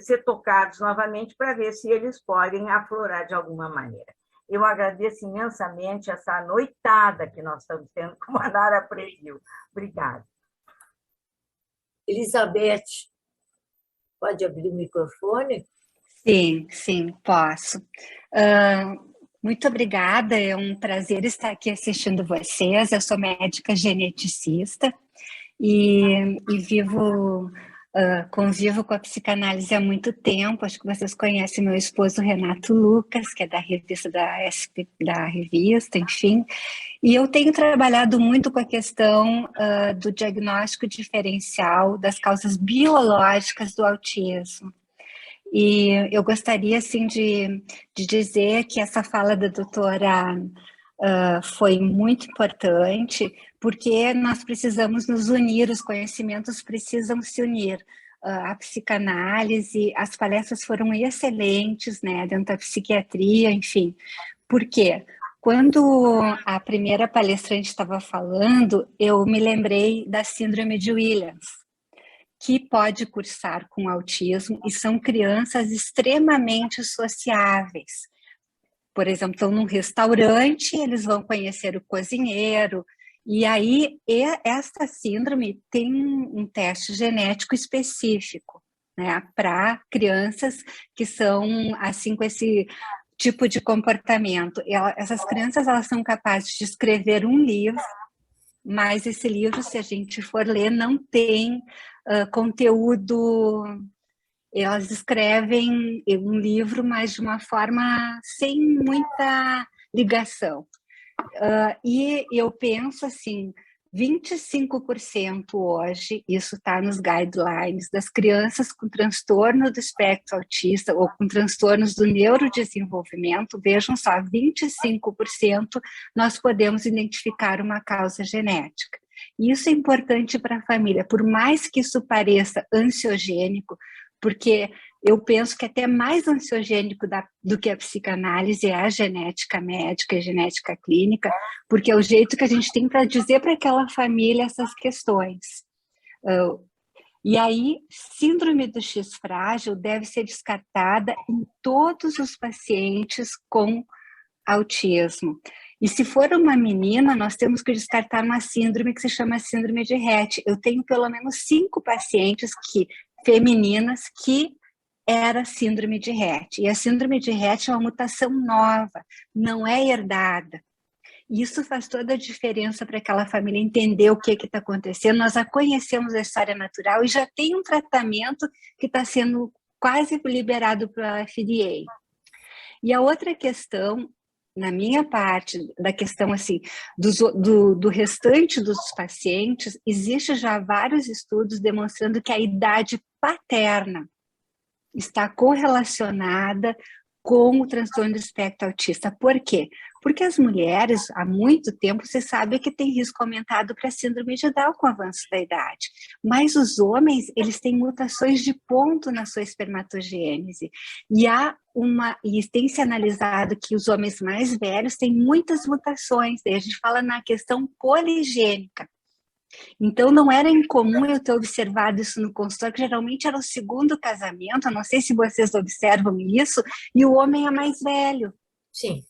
ser tocados novamente para ver se eles podem aflorar de alguma maneira. Eu agradeço imensamente essa noitada que nós estamos tendo com a Nara Previu. Obrigada. Elizabeth, pode abrir o microfone? Sim, posso. Muito obrigada, é um prazer estar aqui assistindo vocês. Eu sou médica geneticista e convivo com a psicanálise há muito tempo. Acho que vocês conhecem meu esposo Renato Lucas, que é da revista enfim. E eu tenho trabalhado muito com a questão do diagnóstico diferencial das causas biológicas do autismo. E eu gostaria, assim, de dizer que essa fala da doutora foi muito importante, porque nós precisamos nos unir, os conhecimentos precisam se unir. A psicanálise, as palestras foram excelentes, né, dentro da psiquiatria, enfim. Por quê? Quando a primeira palestrante estava falando, eu me lembrei da síndrome de Williams, que pode cursar com autismo, e são crianças extremamente sociáveis. Por exemplo, estão num restaurante, eles vão conhecer o cozinheiro, e aí esta síndrome tem um teste genético específico, né, para crianças que são assim com esse tipo de comportamento. Essas crianças, elas são capazes de escrever um livro, mas esse livro, se a gente for ler, não tem conteúdo. Elas escrevem um livro, mas de uma forma sem muita ligação. E eu penso assim, 25% hoje, isso está nos guidelines, das crianças com transtorno do espectro autista ou com transtornos do neurodesenvolvimento, vejam só, 25% nós podemos identificar uma causa genética. Isso é importante para a família, por mais que isso pareça ansiogênico, porque eu penso que até mais ansiogênico do que a psicanálise é a genética médica e genética clínica, porque é o jeito que a gente tem para dizer para aquela família essas questões. E aí, síndrome do X frágil deve ser descartada em todos os pacientes com autismo. E se for uma menina, nós temos que descartar uma síndrome que se chama síndrome de Rett. Eu tenho pelo menos 5 pacientes femininas que era síndrome de Rett. E a síndrome de Rett é uma mutação nova, não é herdada. E isso faz toda a diferença para aquela família entender o que está acontecendo. Nós já conhecemos a história natural e já tem um tratamento que está sendo quase liberado pela FDA. E a outra questão, na minha parte, da questão assim, do restante dos pacientes, existe já vários estudos demonstrando que a idade paterna está correlacionada com o transtorno do espectro autista. Por quê? Porque as mulheres, há muito tempo, você sabe que tem risco aumentado para a síndrome de Down com o avanço da idade. Mas os homens, eles têm mutações de ponto na sua espermatogênese. E tem se analisado que os homens mais velhos têm muitas mutações. Daí a gente fala na questão poligênica. Então, não era incomum eu ter observado isso no consultório, que geralmente era o segundo casamento, eu não sei se vocês observam isso, e o homem é mais velho. Sim.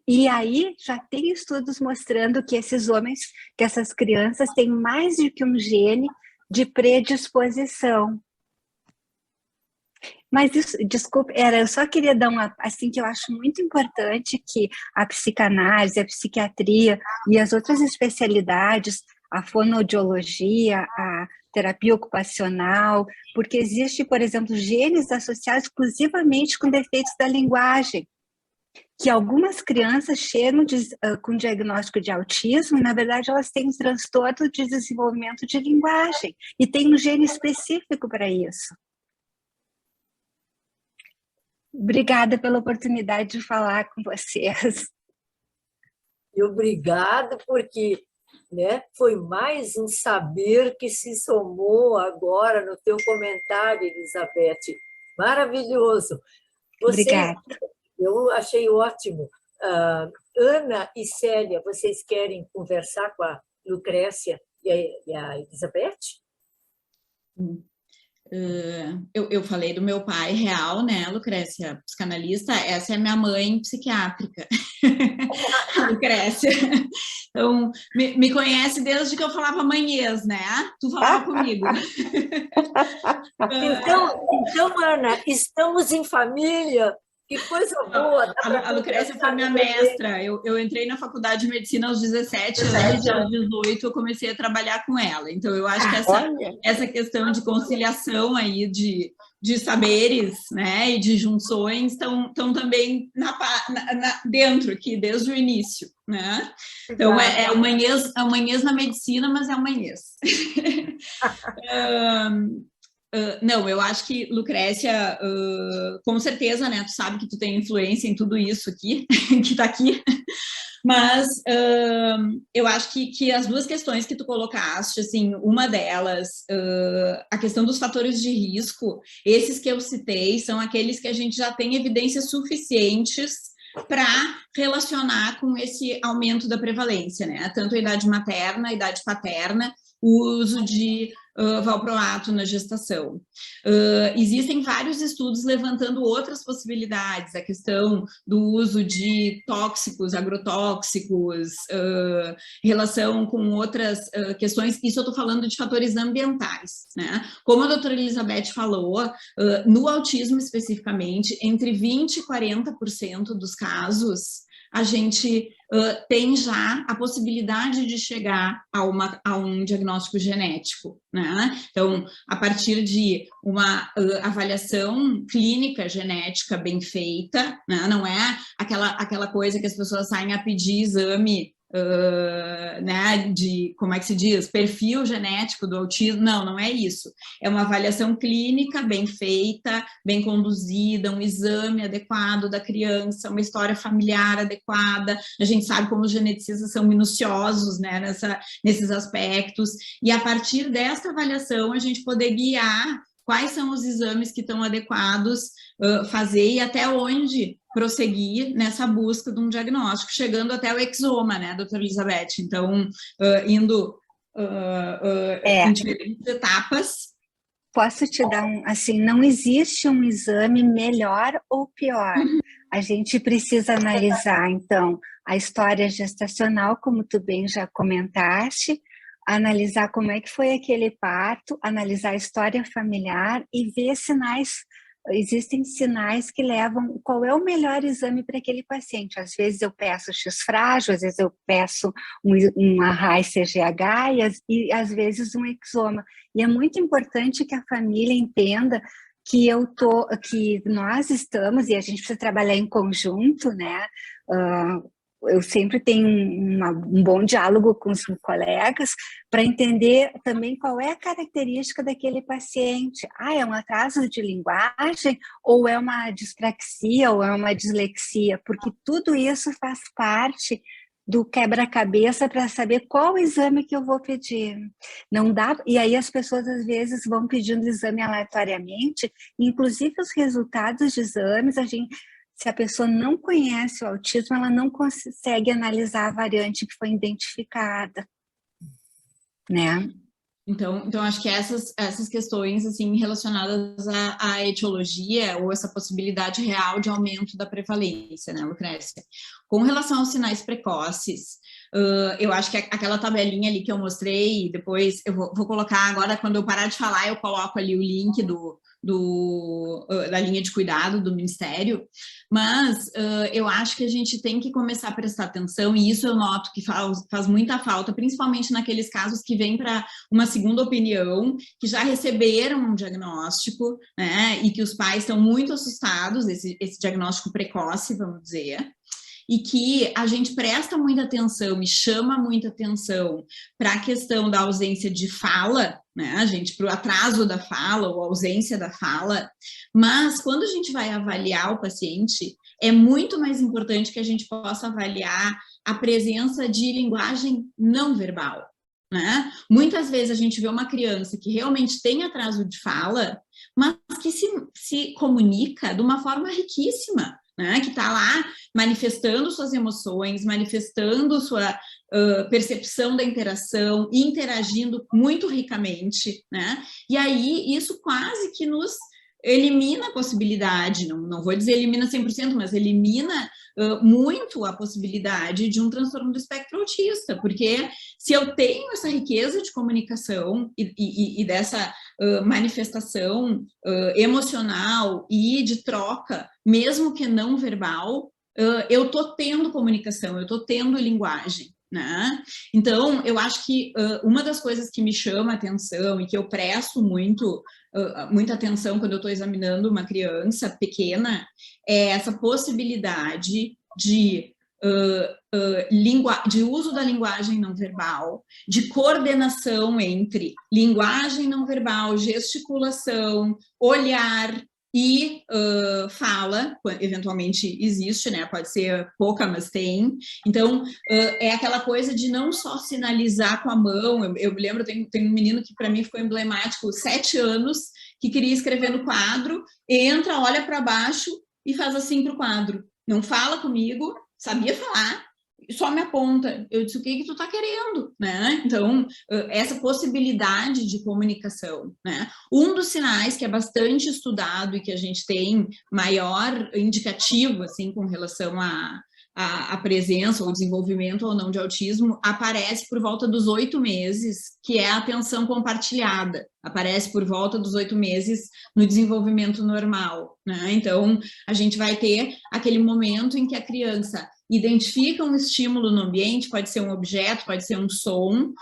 E aí, já tem estudos mostrando que esses homens, que essas crianças têm mais do que um gene de predisposição. Mas isso, desculpa, eu só queria dar assim, que eu acho muito importante que a psicanálise, a psiquiatria e as outras especialidades, a fonoaudiologia, a terapia ocupacional, porque existe, por exemplo, genes associados exclusivamente com defeitos da linguagem, que algumas crianças chegam com diagnóstico de autismo e, na verdade, elas têm um transtorno de desenvolvimento de linguagem, e tem um gene específico para isso. Obrigada pela oportunidade de falar com vocês. E obrigada, porque, né, foi mais um saber que se somou agora no teu comentário, Elizabeth. Maravilhoso. Obrigada. Eu achei ótimo. Ana e Célia, vocês querem conversar com a Lucrécia e a Elizabeth? Eu falei do meu pai real, né, Lucrécia, psicanalista, essa é minha mãe psiquiátrica, Lucrécia. Então, me conhece desde que eu falava manhês, né? Tu falava comigo. Então, Ana, estamos em família. Que coisa boa! A Lucrécia foi minha mestra. Eu entrei na faculdade de medicina aos 17 anos e aos 18 eu comecei a trabalhar com ela. Então, eu acho que essa questão de conciliação aí de saberes, né, e de junções estão também dentro aqui, desde o início, né? Então, é amanhãs na medicina, mas é amanhãs. Não, eu acho que, Lucrécia, com certeza, né, tu sabe que tu tem influência em tudo isso aqui, que está aqui, mas eu acho que as duas questões que tu colocaste, assim, uma delas, a questão dos fatores de risco, esses que eu citei são aqueles que a gente já tem evidências suficientes para relacionar com esse aumento da prevalência, né, tanto a idade materna, a idade paterna, o uso de valproato na gestação. Existem vários estudos levantando outras possibilidades, a questão do uso de tóxicos, agrotóxicos, relação com outras questões, isso eu estou falando de fatores ambientais, né? Como a doutora Elizabeth falou, no autismo especificamente, entre 20% e 40% dos casos, a gente tem já a possibilidade de chegar a um diagnóstico genético, né? Então, a partir de uma avaliação clínica genética bem feita, né? Não é aquela coisa que as pessoas saem a pedir exame, né, de, como é que se diz, perfil genético do autismo, não é isso, é uma avaliação clínica bem feita, bem conduzida, um exame adequado da criança, uma história familiar adequada, a gente sabe como os geneticistas são minuciosos, né, nesses aspectos, e a partir dessa avaliação a gente poder guiar quais são os exames que estão adequados fazer e até onde prosseguir nessa busca de um diagnóstico, chegando até o exoma, né, doutora Elizabeth? Então, indo em diferentes etapas. Posso te dar assim, não existe um exame melhor ou pior. A gente precisa analisar, então, a história gestacional, como tu bem já comentaste, analisar como é que foi aquele parto, analisar a história familiar e ver sinais. Existem sinais que levam qual é o melhor exame para aquele paciente. Às vezes eu peço X frágil, às vezes eu peço uma RAI CGH e às vezes um exoma. E é muito importante que a família entenda que nós estamos, e a gente precisa trabalhar em conjunto, né? Eu sempre tenho um bom diálogo com os colegas para entender também qual é a característica daquele paciente. É um atraso de linguagem, ou é uma dispraxia, ou é uma dislexia, porque tudo isso faz parte do quebra-cabeça para saber qual exame que eu vou pedir. Não dá, e aí as pessoas às vezes vão pedindo exame aleatoriamente, inclusive os resultados de exames, se a pessoa não conhece o autismo, ela não consegue analisar a variante que foi identificada, né? Então acho que essas questões assim, relacionadas à etiologia ou essa possibilidade real de aumento da prevalência, né, Lucrécia? Com relação aos sinais precoces, eu acho que aquela tabelinha ali que eu mostrei, depois eu vou colocar agora, quando eu parar de falar, eu coloco ali o link da linha de cuidado do Ministério, mas eu acho que a gente tem que começar a prestar atenção, e isso eu noto que faz muita falta, principalmente naqueles casos que vêm para uma segunda opinião, que já receberam um diagnóstico, né, e que os pais estão muito assustados, esse diagnóstico precoce, vamos dizer, e que a gente presta muita atenção e chama muita atenção para a questão da ausência de fala, né, para o atraso da fala ou ausência da fala, mas quando a gente vai avaliar o paciente, é muito mais importante que a gente possa avaliar a presença de linguagem não verbal, né? Muitas vezes a gente vê uma criança que realmente tem atraso de fala, mas que se comunica de uma forma riquíssima, né, que está lá manifestando suas emoções, manifestando sua percepção da interação, interagindo muito ricamente, né? E aí isso quase que nos elimina a possibilidade, não vou dizer elimina 100%, mas elimina muito a possibilidade de um transtorno do espectro autista, porque se eu tenho essa riqueza de comunicação e dessa manifestação emocional e de troca, mesmo que não verbal, eu estou tendo comunicação, eu estou tendo linguagem, né? Então, eu acho que uma das coisas que me chama a atenção e que eu presto muita atenção quando eu estou examinando uma criança pequena é essa possibilidade de uso da linguagem não verbal, de coordenação entre linguagem não verbal, gesticulação, olhar e fala, eventualmente existe, né? Pode ser pouca, mas tem. Então, é aquela coisa de não só sinalizar com a mão. Eu me lembro, tem um menino que para mim ficou emblemático, 7 anos, que queria escrever no quadro, entra, olha para baixo e faz assim para o quadro. Não fala comigo, sabia falar, só me aponta. Eu disse, o que tu tá querendo, né? Então, essa possibilidade de comunicação, né? Um dos sinais que é bastante estudado e que a gente tem maior indicativo, assim, com relação a presença ou desenvolvimento ou não de autismo, aparece por volta dos 8 meses, que é a atenção compartilhada. Aparece por volta dos 8 meses no desenvolvimento normal, né? Então, a gente vai ter aquele momento em que a criança identifica um estímulo no ambiente, pode ser um objeto, pode ser um som,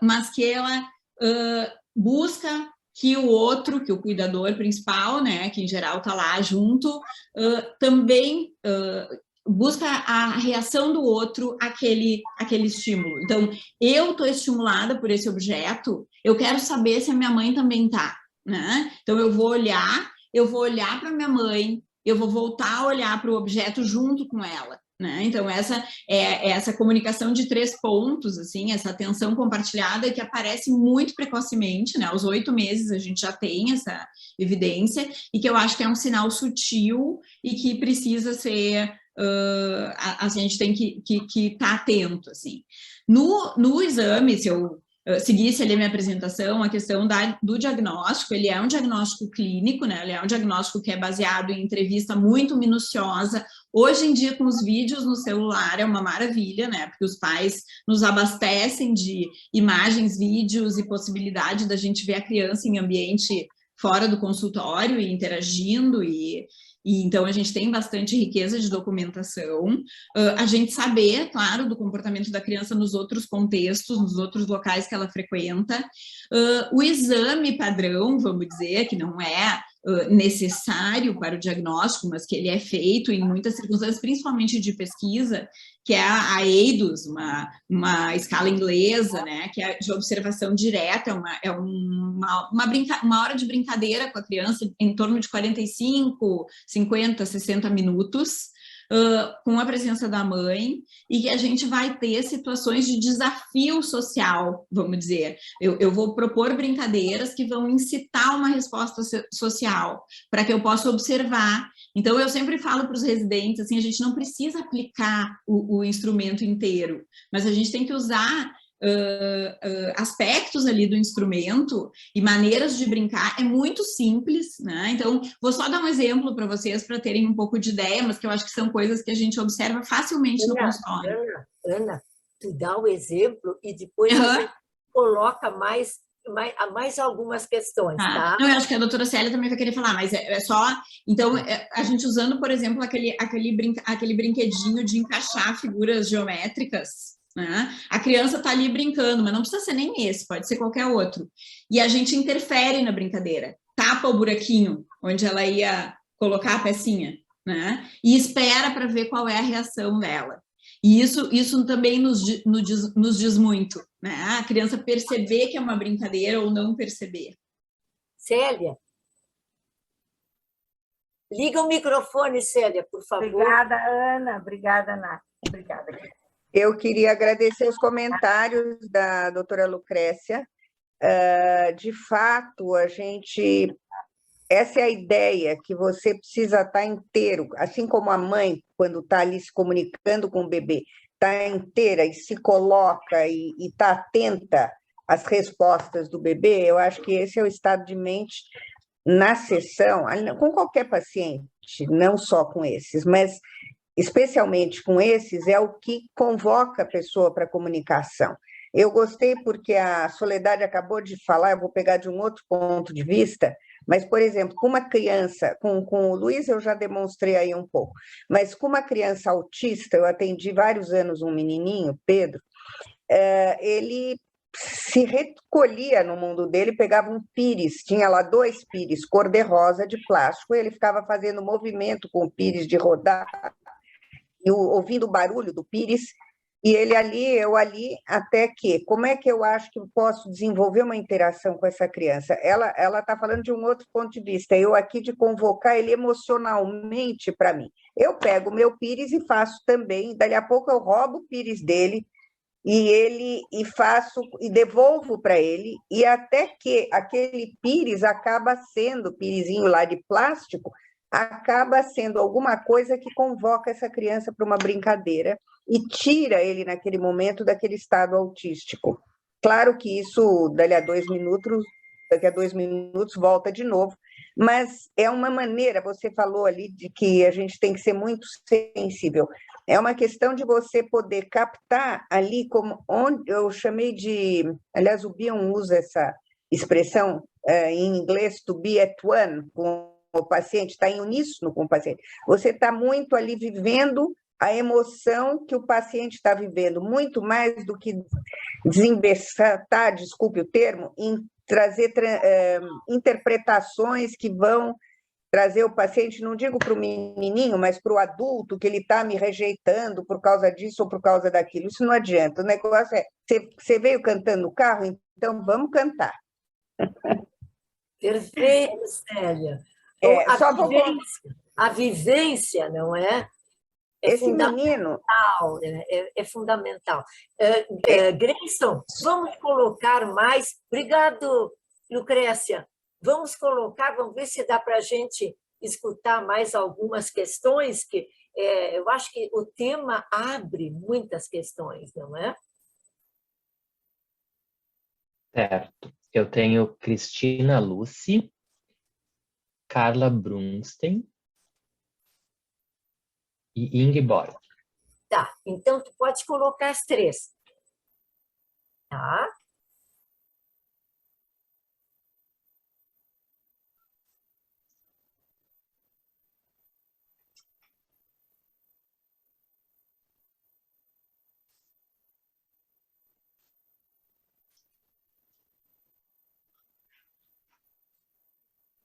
mas que ela busca que o outro, que o cuidador principal, né, que em geral está lá junto, também busca a reação do outro àquele estímulo. Então, eu estou estimulada por esse objeto, eu quero saber se a minha mãe também está, né? Então, eu vou olhar para minha mãe, eu vou voltar a olhar para o objeto junto com ela, né? Então, essa comunicação de 3 pontos, assim, essa atenção compartilhada que aparece muito precocemente, né? Aos 8 meses a gente já tem essa evidência e que eu acho que é um sinal sutil e que precisa ser... a gente tem que estar atento, assim. No exame, se eu seguisse ali a minha apresentação, a questão do diagnóstico, ele é um diagnóstico clínico, né? Ele é um diagnóstico que é baseado em entrevista muito minuciosa. Hoje em dia, com os vídeos no celular, é uma maravilha, né? Porque os pais nos abastecem de imagens, vídeos e possibilidade da gente ver a criança em ambiente fora do consultório e interagindo e então a gente tem bastante riqueza de documentação, a gente saber, claro, do comportamento da criança nos outros contextos, nos outros locais que ela frequenta, o exame padrão, vamos dizer, que não é necessário para o diagnóstico, mas que ele é feito em muitas circunstâncias, principalmente de pesquisa, que é a EIDOS, uma escala inglesa, né, que é de observação direta, uma hora de brincadeira com a criança, em torno de 45, 50, 60 minutos, com a presença da mãe, e que a gente vai ter situações de desafio social, vamos dizer. Eu vou propor brincadeiras que vão incitar uma resposta social, para que eu possa observar. Então, eu sempre falo para os residentes, assim, a gente não precisa aplicar o instrumento inteiro, mas a gente tem que usar aspectos ali do instrumento e maneiras de brincar. É muito simples, né? Então, vou só dar um exemplo para vocês, para terem um pouco de ideia, mas que eu acho que são coisas que a gente observa facilmente no consultório. Ana, tu dá o exemplo e depois a gente coloca mais algumas questões, tá? Não, eu acho que a doutora Célia também vai querer falar, mas é só... Então, a gente usando, por exemplo, aquele brinquedinho de encaixar figuras geométricas, né? A criança está ali brincando, mas não precisa ser nem esse, pode ser qualquer outro. E a gente interfere na brincadeira, tapa o buraquinho onde ela ia colocar a pecinha, né? E espera para ver qual é a reação dela. E isso também nos diz muito, né? A criança perceber que é uma brincadeira ou não perceber. Célia? Liga o microfone, Célia, por favor. Obrigada, Ana. Obrigada, Nath. Obrigada. Eu queria agradecer os comentários da doutora Lucrécia. De fato, essa é a ideia, que você precisa estar inteiro, assim como a mãe, quando está ali se comunicando com o bebê, está inteira e se coloca e está atenta às respostas do bebê. Eu acho que esse é o estado de mente na sessão, com qualquer paciente, não só com esses, mas especialmente com esses, é o que convoca a pessoa para a comunicação. Eu gostei porque a Soledade acabou de falar, eu vou pegar de um outro ponto de vista, mas, por exemplo, com uma criança, com o Luiz eu já demonstrei aí um pouco, mas com uma criança autista, eu atendi vários anos um menininho, Pedro, ele se recolhia no mundo dele, pegava um pires, tinha lá 2 pires cor-de-rosa de plástico, e ele ficava fazendo movimento com o pires de rodar, e ouvindo o barulho do pires, e ele ali, eu ali, até que, como é que eu acho que eu posso desenvolver uma interação com essa criança? Ela está falando de um outro ponto de vista, eu aqui de convocar ele emocionalmente para mim. Eu pego o meu pires e faço também, dali a pouco eu roubo o pires dele, e faço e devolvo para ele, e até que aquele pires acaba sendo, pirizinho lá de plástico, acaba sendo alguma coisa que convoca essa criança para uma brincadeira e tira ele, naquele momento, daquele estado autístico. Claro que isso, daqui a 2 minutos, volta de novo, mas é uma maneira, você falou ali de que a gente tem que ser muito sensível, é uma questão de você poder captar ali, como onde eu chamei de, aliás, o Bion usa essa expressão em inglês, to be at one, com o paciente, está em uníssono com o paciente. Você está muito ali vivendo a emoção que o paciente está vivendo, muito mais do que desinvestar, desculpe o termo, em trazer interpretações que vão trazer o paciente, não digo para o menininho, mas para o adulto, que ele está me rejeitando por causa disso ou por causa daquilo. Isso não adianta. O negócio é, você veio cantando no carro, então vamos cantar. Perfeito, Célia. A vivência, não é? Esse menino... É fundamental. Grayson, vamos colocar mais... Obrigado, Lucrécia. Vamos ver se dá para a gente escutar mais algumas questões, que eu acho que o tema abre muitas questões, não é? Certo. Eu tenho Cristina Lucy, Carla Brunstein e Ingeborg. Tá, então tu pode colocar as 3. Tá?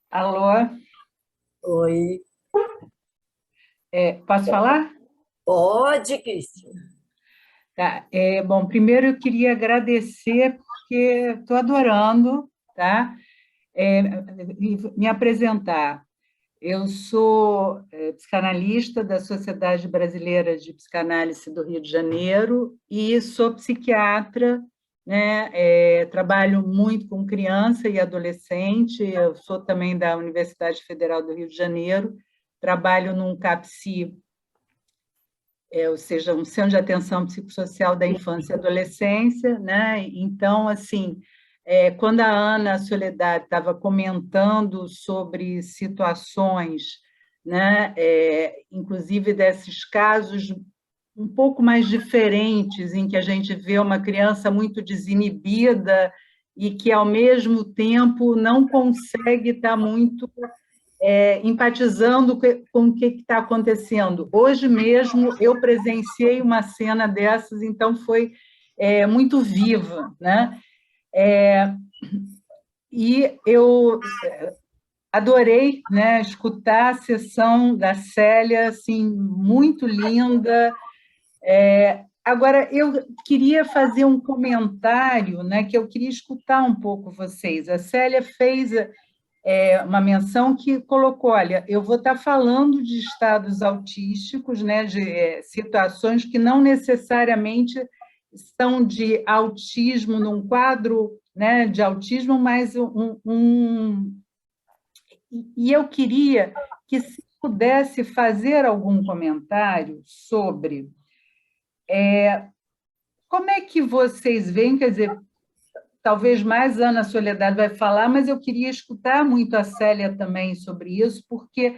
Alô? Oi. Posso falar? Pode, Cristina. Tá. Bom, primeiro eu queria agradecer, porque estou adorando, tá? Me apresentar. Eu sou psicanalista da Sociedade Brasileira de Psicanálise do Rio de Janeiro e sou psiquiatra, né? Trabalho muito com criança e adolescente, eu sou também da Universidade Federal do Rio de Janeiro, trabalho num CAPSI, ou seja, um Centro de Atenção Psicossocial da Infância e Adolescência, né? Então, assim, quando a Ana Soledad estava comentando sobre situações, né, inclusive desses casos um pouco mais diferentes, em que a gente vê uma criança muito desinibida e que, ao mesmo tempo, não consegue estar muito empatizando com o que está acontecendo. Hoje mesmo eu presenciei uma cena dessas, então foi muito viva, né? E eu adorei, né, escutar a sessão da Célia, assim, muito linda. Agora, eu queria fazer um comentário, né, que eu queria escutar um pouco vocês. A Célia fez uma menção que colocou, olha, eu vou estar falando de estados autísticos, né, de situações que não necessariamente são de autismo, num quadro, né, de autismo, mas E eu queria que, se pudesse fazer algum comentário sobre como é que vocês veem, quer dizer, talvez mais a Ana Soledad vai falar, mas eu queria escutar muito a Célia também sobre isso, porque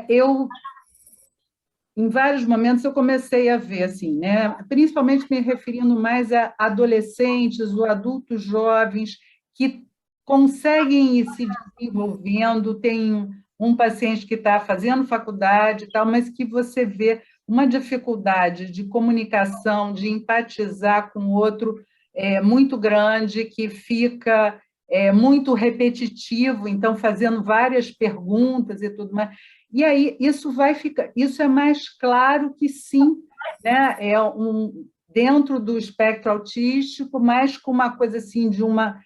eu, em vários momentos, eu comecei a ver, assim, né, principalmente me referindo mais a adolescentes ou adultos jovens que conseguem ir se desenvolvendo, tem um paciente que está fazendo faculdade e tal, mas que você vê uma dificuldade de comunicação, de empatizar com o outro muito grande, que fica muito repetitivo, então fazendo várias perguntas e tudo mais. E aí isso vai ficar, isso é mais claro que sim, né? Dentro do espectro autístico, mas com uma coisa assim de uma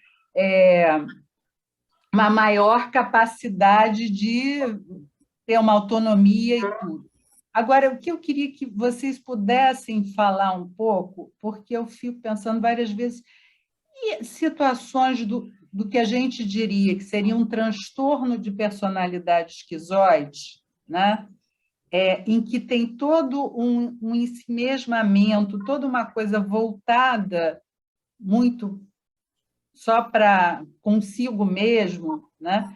maior capacidade de ter uma autonomia e tudo. Agora, o que eu queria que vocês pudessem falar um pouco, porque eu fico pensando várias vezes, e situações do que a gente diria que seria um transtorno de personalidade esquizoide, né? Em que tem todo um ensimesmamento, toda uma coisa voltada muito só para consigo mesmo, né?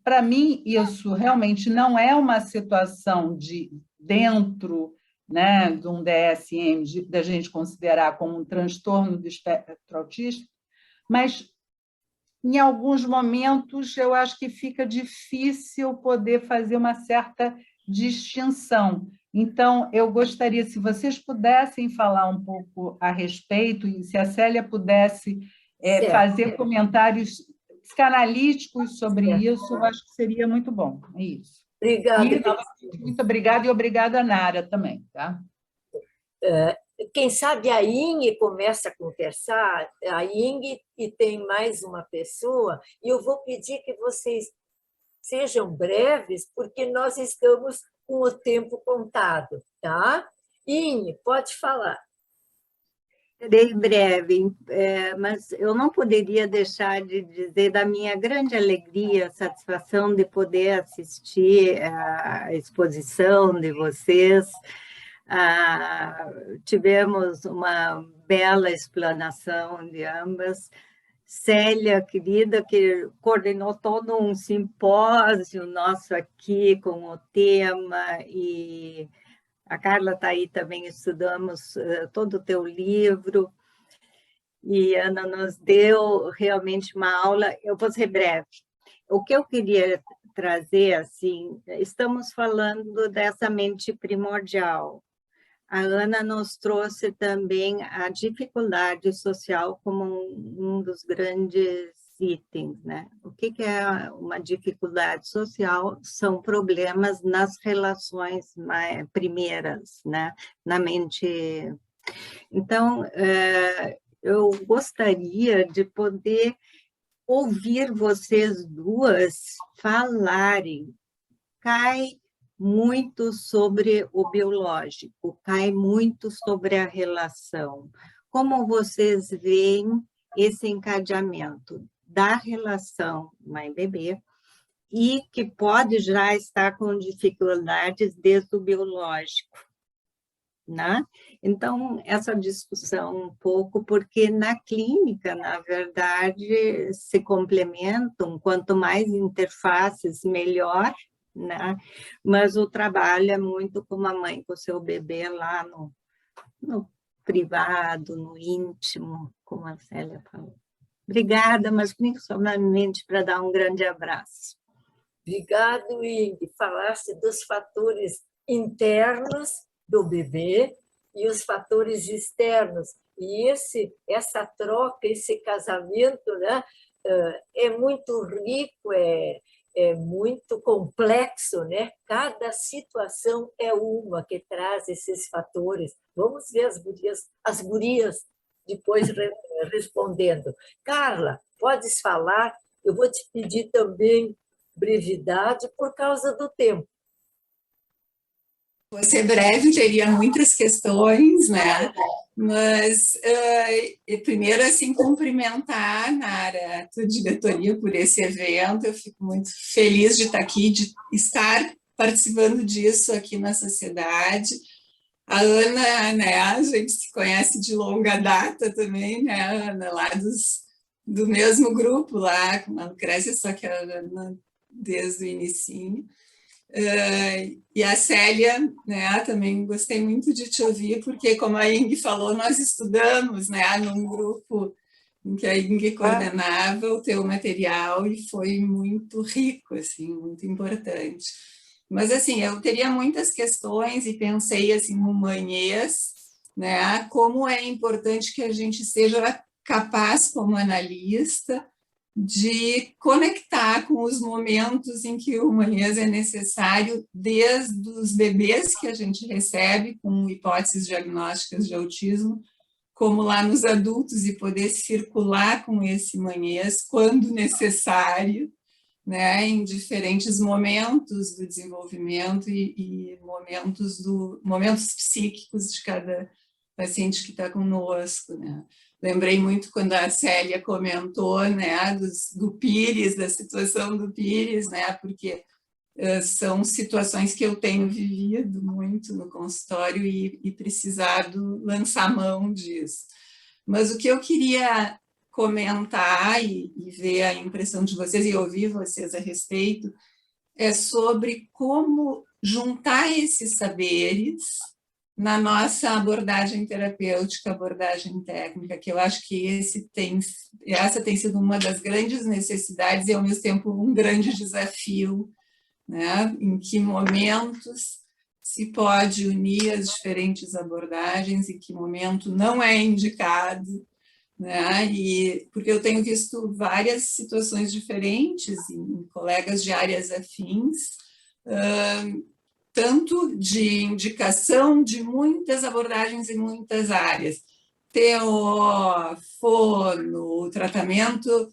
Para mim, isso realmente não é uma situação de dentro, né, de um DSM, da gente considerar como um transtorno do espectro autista, mas, em alguns momentos, eu acho que fica difícil poder fazer uma certa distinção. Então, eu gostaria, se vocês pudessem falar um pouco a respeito, e se a Célia pudesse fazer comentários psicanalíticos sobre isso, eu acho que seria muito bom. É isso. Obrigada. Muito obrigada e obrigada a Nara também. Tá? Quem sabe a Inge começa a conversar, a Inge e tem mais uma pessoa, e eu vou pedir que vocês sejam breves, porque nós estamos com o tempo contado, tá? Inge, pode falar. Serei breve, mas eu não poderia deixar de dizer da minha grande alegria, satisfação de poder assistir à exposição de vocês. Tivemos uma bela explanação de ambas. Célia, querida, que coordenou todo um simpósio nosso aqui com o tema, e a Carla está aí também, estudamos todo o teu livro, e Ana nos deu realmente uma aula. Eu vou ser breve. O que eu queria trazer, assim, estamos falando dessa mente primordial. A Ana nos trouxe também a dificuldade social como um dos grandes itens, né? O que é uma dificuldade social? São problemas nas relações primeiras, né? Na mente. Então, eu gostaria de poder ouvir vocês duas falarem. Cai muito sobre o biológico, cai muito sobre a relação. Como vocês veem esse encadeamento da relação mãe-bebê e que pode já estar com dificuldades desde o biológico, né? Então, essa discussão um pouco, porque na clínica, na verdade, se complementam, quanto mais interfaces, melhor, né? Mas o trabalho é muito como a mãe com o seu bebê lá no privado, no íntimo, como a Célia falou. Obrigada, mas principalmente para dar um grande abraço. Obrigado, Inge. Falaste dos fatores internos do bebê e os fatores externos. E essa troca, esse casamento, né, é muito rico, é muito complexo, né? Cada situação é uma que traz esses fatores. Vamos ver as gurias depois respondendo. Carla, podes falar? Eu vou te pedir também brevidade por causa do tempo. Vou ser breve, teria muitas questões, né? Mas, primeiro, assim, cumprimentar a Nara, a tua diretoria, por esse evento. Eu fico muito feliz de estar aqui, de estar participando disso aqui na sociedade. A Ana, né, a gente se conhece de longa data também, né, Ana, lá do mesmo grupo, lá com a Lucrécia, só que a Ana desde o inicinho. E a Célia, né, também gostei muito de te ouvir, porque, como a Inge falou, nós estudamos, né, num grupo em que a Inge coordenava o teu material, e foi muito rico, assim, muito importante. Mas, assim, eu teria muitas questões e pensei, assim, no manhês, né, como é importante que a gente seja capaz, como analista, de conectar com os momentos em que o manhês é necessário, desde os bebês que a gente recebe com hipóteses diagnósticas de autismo, como lá nos adultos, e poder circular com esse manhês quando necessário, né, em diferentes momentos do desenvolvimento e momentos psíquicos de cada paciente que está conosco, né? lembrei muito quando a Célia comentou, né, do Pires, da situação do Pires, né, porque são situações que eu tenho vivido muito no consultório e precisado lançar mão disso. Mas o que eu queria comentar e ver a impressão de vocês e ouvir vocês a respeito é sobre como juntar esses saberes na nossa abordagem terapêutica, abordagem técnica, que eu acho que essa tem sido uma das grandes necessidades e, ao mesmo tempo, um grande desafio, né? Em que momentos se pode unir as diferentes abordagens, em que momento não é indicado, né? Porque eu tenho visto várias situações diferentes em colegas de áreas afins, tanto de indicação de muitas abordagens em muitas áreas, TO, fono, tratamento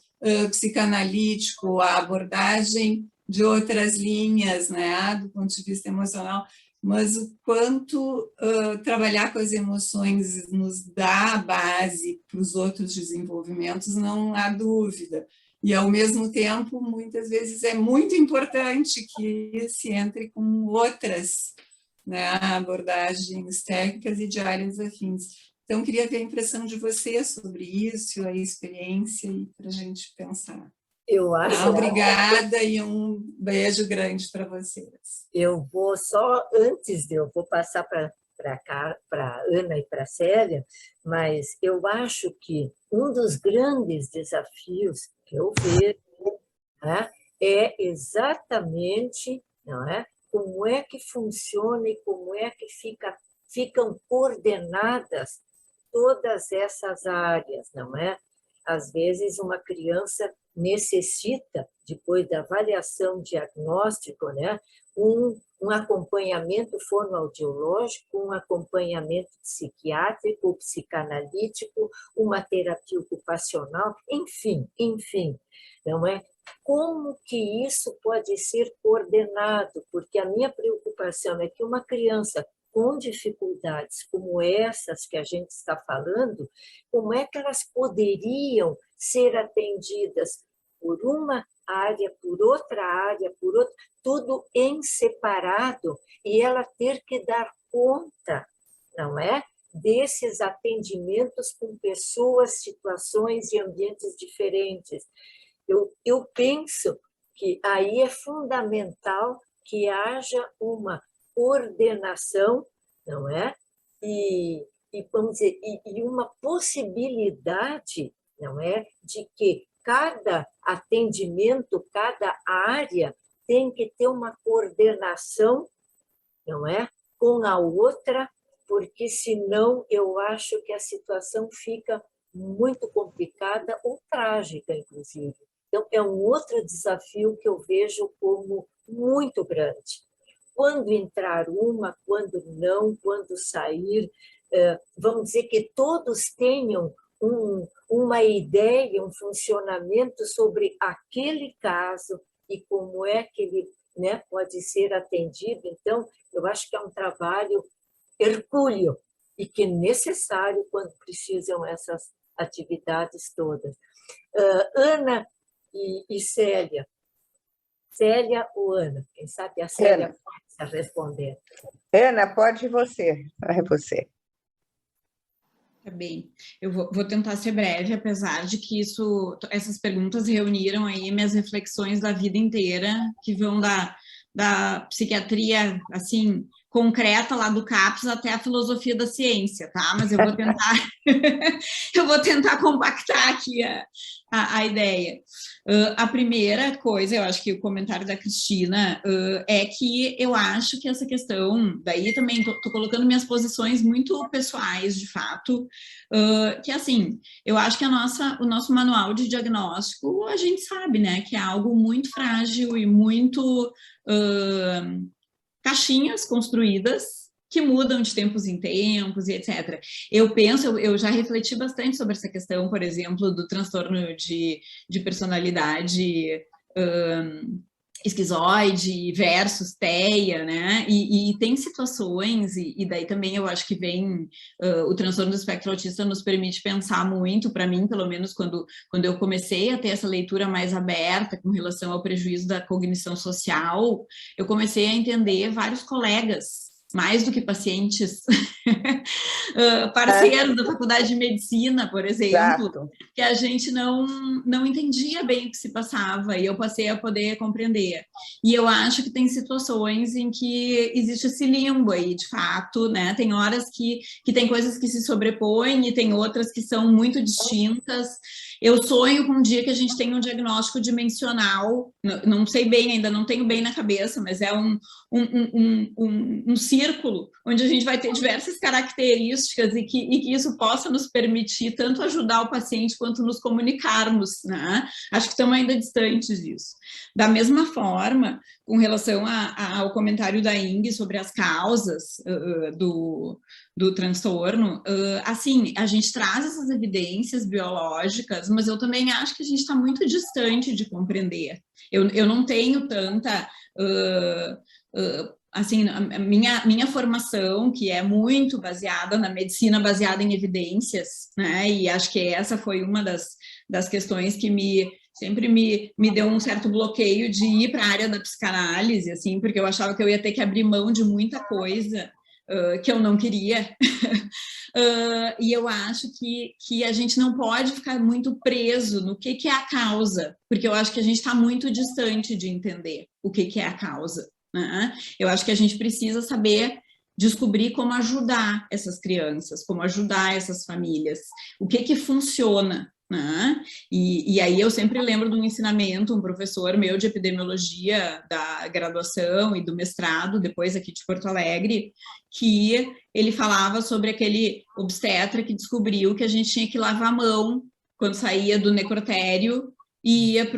psicanalítico, a abordagem de outras linhas, né, do ponto de vista emocional, mas o quanto trabalhar com as emoções nos dá a base para os outros desenvolvimentos, não há dúvida. E, ao mesmo tempo, muitas vezes é muito importante que se entre com outras, né, abordagens técnicas e de áreas afins. Então, queria ver a impressão de vocês sobre isso, a experiência, e para a gente pensar. Eu acho. Obrigada e um beijo grande para vocês. Eu vou só, antes eu vou passar para a Ana e para a Célia, mas eu acho que um dos grandes desafios que eu vejo, né, é exatamente, não é, como é que funciona e como é que ficam coordenadas todas essas áreas, não é? Às vezes uma criança necessita, depois da avaliação diagnóstico, né, um acompanhamento fonoaudiológico, um acompanhamento psiquiátrico, psicanalítico, uma terapia ocupacional, enfim, não é? Como que isso pode ser coordenado? Porque a minha preocupação é que uma criança com dificuldades como essas que a gente está falando, como é que elas poderiam ser atendidas por uma área, por outra área, por outra, tudo em separado, e ela ter que dar conta, não é? Desses atendimentos com pessoas, situações e ambientes diferentes. Eu penso que aí é fundamental que haja uma coordenação, não é? E vamos dizer, e uma possibilidade, não é, de que cada atendimento, cada área tem que ter uma coordenação, não é, com a outra, porque senão eu acho que a situação fica muito complicada ou trágica, inclusive. Então, é um outro desafio que eu vejo como muito grande. Quando entrar uma, quando não, quando sair, vamos dizer que todos tenham uma ideia, um funcionamento sobre aquele caso e como é que ele, né, pode ser atendido. Então, eu acho que é um trabalho hercúleo e que é necessário quando precisam essas atividades todas. Ana e Célia. Célia ou Ana? Quem sabe a Célia pode responder. Ana, pode você. É você. Tá bem. Eu vou tentar ser breve, apesar de que essas perguntas reuniram aí minhas reflexões da vida inteira, que vão da psiquiatria, assim, concreta lá do CAPS até a filosofia da ciência, tá? Mas eu vou tentar eu vou tentar compactar aqui a ideia. A primeira coisa, eu acho que o comentário da Cristina é que eu acho que essa questão, daí também tô colocando minhas posições muito pessoais, de fato, que assim, eu acho que o nosso manual de diagnóstico, a gente sabe, né, que é algo muito frágil e muito caixinhas construídas que mudam de tempos em tempos e etc. Eu já refleti bastante sobre essa questão, por exemplo, do transtorno de personalidade esquizoide versus TEA, né? E tem situações, e daí também eu acho que vem, o transtorno do espectro autista nos permite pensar muito, para mim, pelo menos quando eu comecei a ter essa leitura mais aberta com relação ao prejuízo da cognição social, eu comecei a entender vários colegas, mais do que pacientes, parceiros da faculdade de medicina, por exemplo, Exato. que a gente não entendia bem o que se passava, e eu passei a poder compreender. E eu acho que tem situações em que existe esse limbo aí, de fato, né? Tem horas que tem coisas que se sobrepõem e tem outras que são muito distintas. Eu sonho com um dia que a gente tenha um diagnóstico dimensional, não sei bem, ainda não tenho bem na cabeça, mas é um círculo onde a gente vai ter diversas características e que isso possa nos permitir tanto ajudar o paciente quanto nos comunicarmos, né? Acho que estamos ainda distantes disso. Da mesma forma, com relação ao comentário da Ing sobre as causas do transtorno, assim, a gente traz essas evidências biológicas, mas eu também acho que a gente está muito distante de compreender. Eu não tenho tanta... assim, a minha formação, que é muito baseada na medicina, baseada em evidências, né, e acho que essa foi uma das questões que sempre me deu um certo bloqueio de ir para a área da psicanálise, assim, porque eu achava que eu ia ter que abrir mão de muita coisa que eu não queria. E eu acho que a gente não pode ficar muito preso no que é a causa, porque eu acho que a gente está muito distante de entender o que é a causa. Eu acho que a gente precisa saber descobrir como ajudar essas crianças, como ajudar essas famílias, o que funciona, né? E aí eu sempre lembro de um ensinamento, um professor meu de epidemiologia da graduação e do mestrado, depois aqui de Porto Alegre, que ele falava sobre aquele obstetra que descobriu que a gente tinha que lavar a mão quando saía do necrotério e ia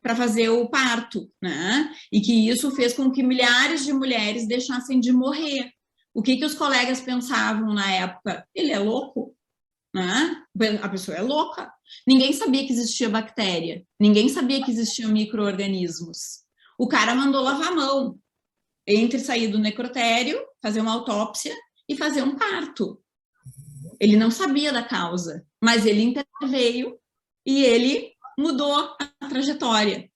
para fazer o parto, né? E que isso fez com que milhares de mulheres deixassem de morrer. O que os colegas pensavam na época? Ele é louco, né? A pessoa é louca. Ninguém sabia que existia bactéria, ninguém sabia que existiam micro-organismos. O cara mandou lavar a mão entre sair do necrotério, fazer uma autópsia e fazer um parto. Ele não sabia da causa, mas ele interveio e ele mudou a trajetória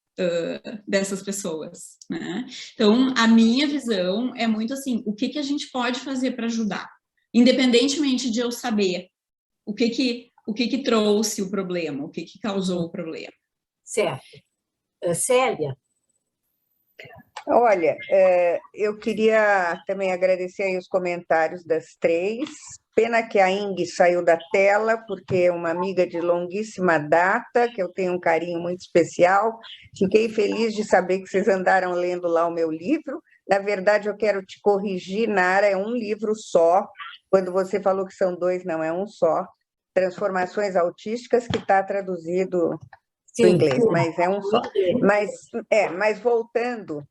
dessas pessoas, né? Então, a minha visão é muito assim, o que a gente pode fazer para ajudar? Independentemente de eu saber o que trouxe o problema, o que causou o problema. Certo. Célia? Olha, eu queria também agradecer aí os comentários das três. Pena que a Ing saiu da tela, porque é uma amiga de longuíssima data, que eu tenho um carinho muito especial. Fiquei feliz de saber que vocês andaram lendo lá o meu livro. Na verdade, eu quero te corrigir, Nara, é um livro só. Quando você falou que são dois, não, é um só. Transformações Autísticas, que está traduzido do inglês, mas é um só. Mas voltando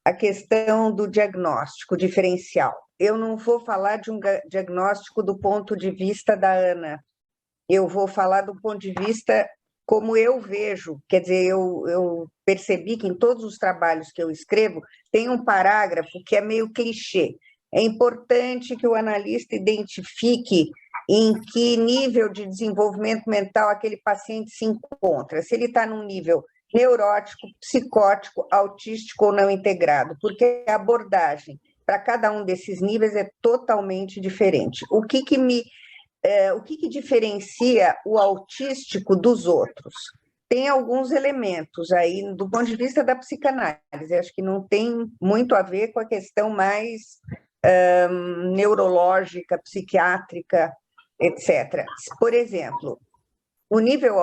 à questão do diagnóstico diferencial. Eu não vou falar de um diagnóstico do ponto de vista da Ana, eu vou falar do ponto de vista como eu vejo, quer dizer, eu percebi que em todos os trabalhos que eu escrevo tem um parágrafo que é meio clichê. É importante que o analista identifique em que nível de desenvolvimento mental aquele paciente se encontra, se ele está num nível neurótico, psicótico, autístico ou não integrado, porque a abordagem para cada um desses níveis é totalmente diferente. O que diferencia o autístico dos outros? Tem alguns elementos aí, do ponto de vista da psicanálise, acho que não tem muito a ver com a questão mais neurológica, psiquiátrica, etc. Por exemplo, o nível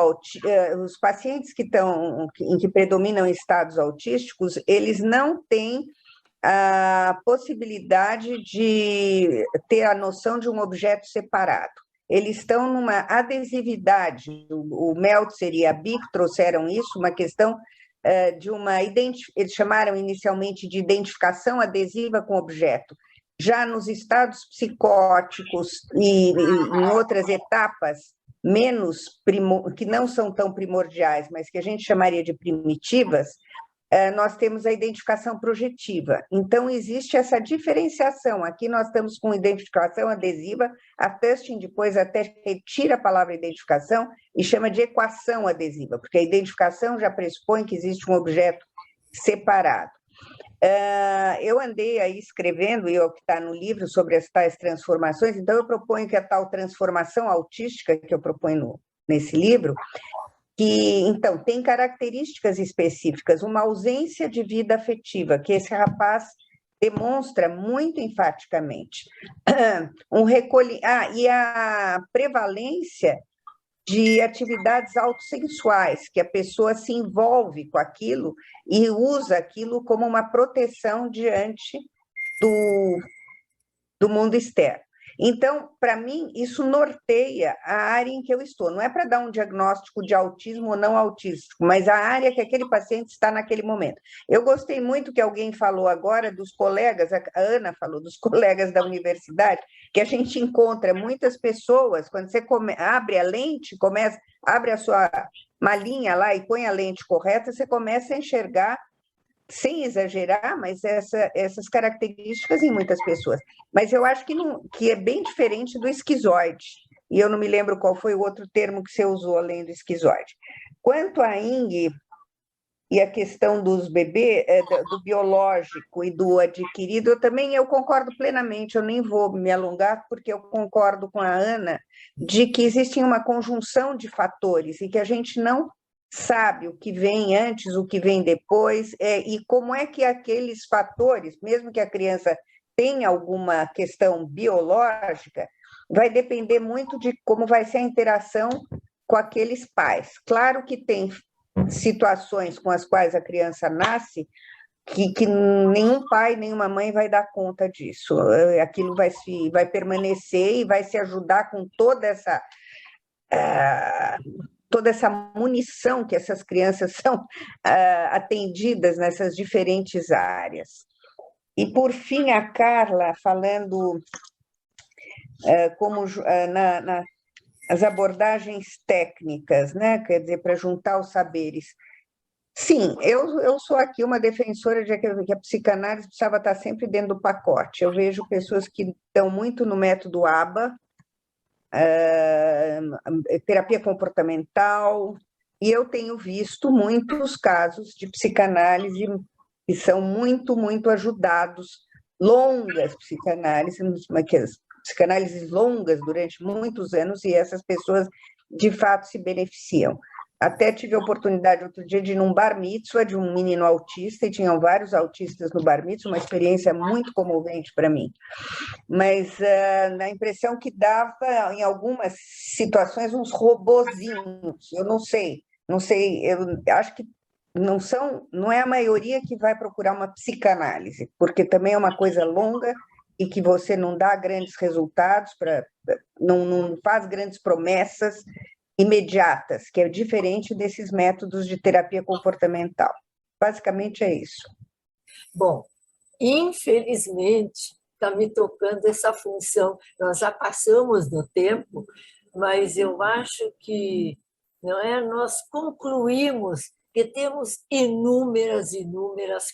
os pacientes em que predominam estados autísticos, eles não têm a possibilidade de ter a noção de um objeto separado. Eles estão numa adesividade, o Meltzer e a Bick trouxeram isso, uma questão de eles chamaram inicialmente de identificação adesiva com objeto. Já nos estados psicóticos e em outras etapas que não são tão primordiais, mas que a gente chamaria de primitivas, nós temos a identificação projetiva. Então, existe essa diferenciação. Aqui nós estamos com identificação adesiva, a Tustin depois até retira a palavra identificação e chama de equação adesiva, porque a identificação já pressupõe que existe um objeto separado. Eu andei aí escrevendo, e é o que está no livro, sobre as tais transformações, então eu proponho que a tal transformação autística que eu proponho nesse livro, que, então, tem características específicas, uma ausência de vida afetiva, que esse rapaz demonstra muito enfaticamente. E a prevalência de atividades autossensuais, que a pessoa se envolve com aquilo e usa aquilo como uma proteção diante do mundo externo. Então, para mim, isso norteia a área em que eu estou. Não é para dar um diagnóstico de autismo ou não autístico, mas a área que aquele paciente está naquele momento. Eu gostei muito que alguém falou agora dos colegas, a Ana falou dos colegas da universidade, que a gente encontra muitas pessoas, quando você abre a lente, abre a sua malinha lá e põe a lente correta, você começa a enxergar, sem exagerar, mas essas características em muitas pessoas. Mas eu acho que é bem diferente do esquizoide, e eu não me lembro qual foi o outro termo que você usou além do esquizoide. Quanto à Ing e a questão dos bebês, do biológico e do adquirido, eu concordo plenamente, eu nem vou me alongar, porque eu concordo com a Ana de que existe uma conjunção de fatores e que a gente não sabe o que vem antes, o que vem depois, e como é que aqueles fatores, mesmo que a criança tenha alguma questão biológica, vai depender muito de como vai ser a interação com aqueles pais. Claro que tem situações com as quais a criança nasce que nenhum pai, nenhuma mãe vai dar conta disso. Aquilo vai permanecer e vai se ajudar com toda essa munição que essas crianças são atendidas nessas diferentes áreas. E, por fim, a Carla, falando como as abordagens técnicas, né? Quer dizer, para juntar os saberes. Sim, eu sou aqui uma defensora de que a psicanálise precisava estar sempre dentro do pacote. Eu vejo pessoas que estão muito no método ABA, terapia comportamental, e eu tenho visto muitos casos de psicanálise que são muito, muito ajudados, longas psicanálises longas durante muitos anos, e essas pessoas, de fato, se beneficiam. Até tive a oportunidade outro dia de ir num bar mitzvah de um menino autista, e tinham vários autistas no bar mitzvah, uma experiência muito comovente para mim. Mas na impressão que dava, em algumas situações, uns robozinhos, eu não sei, eu acho que não é a maioria que vai procurar uma psicanálise, porque também é uma coisa longa e que você não dá grandes resultados, não faz grandes promessas imediatas, que é diferente desses métodos de terapia comportamental. Basicamente é isso. Bom, infelizmente, está me tocando essa função. Nós já passamos do tempo, mas eu acho que nós concluímos que temos inúmeras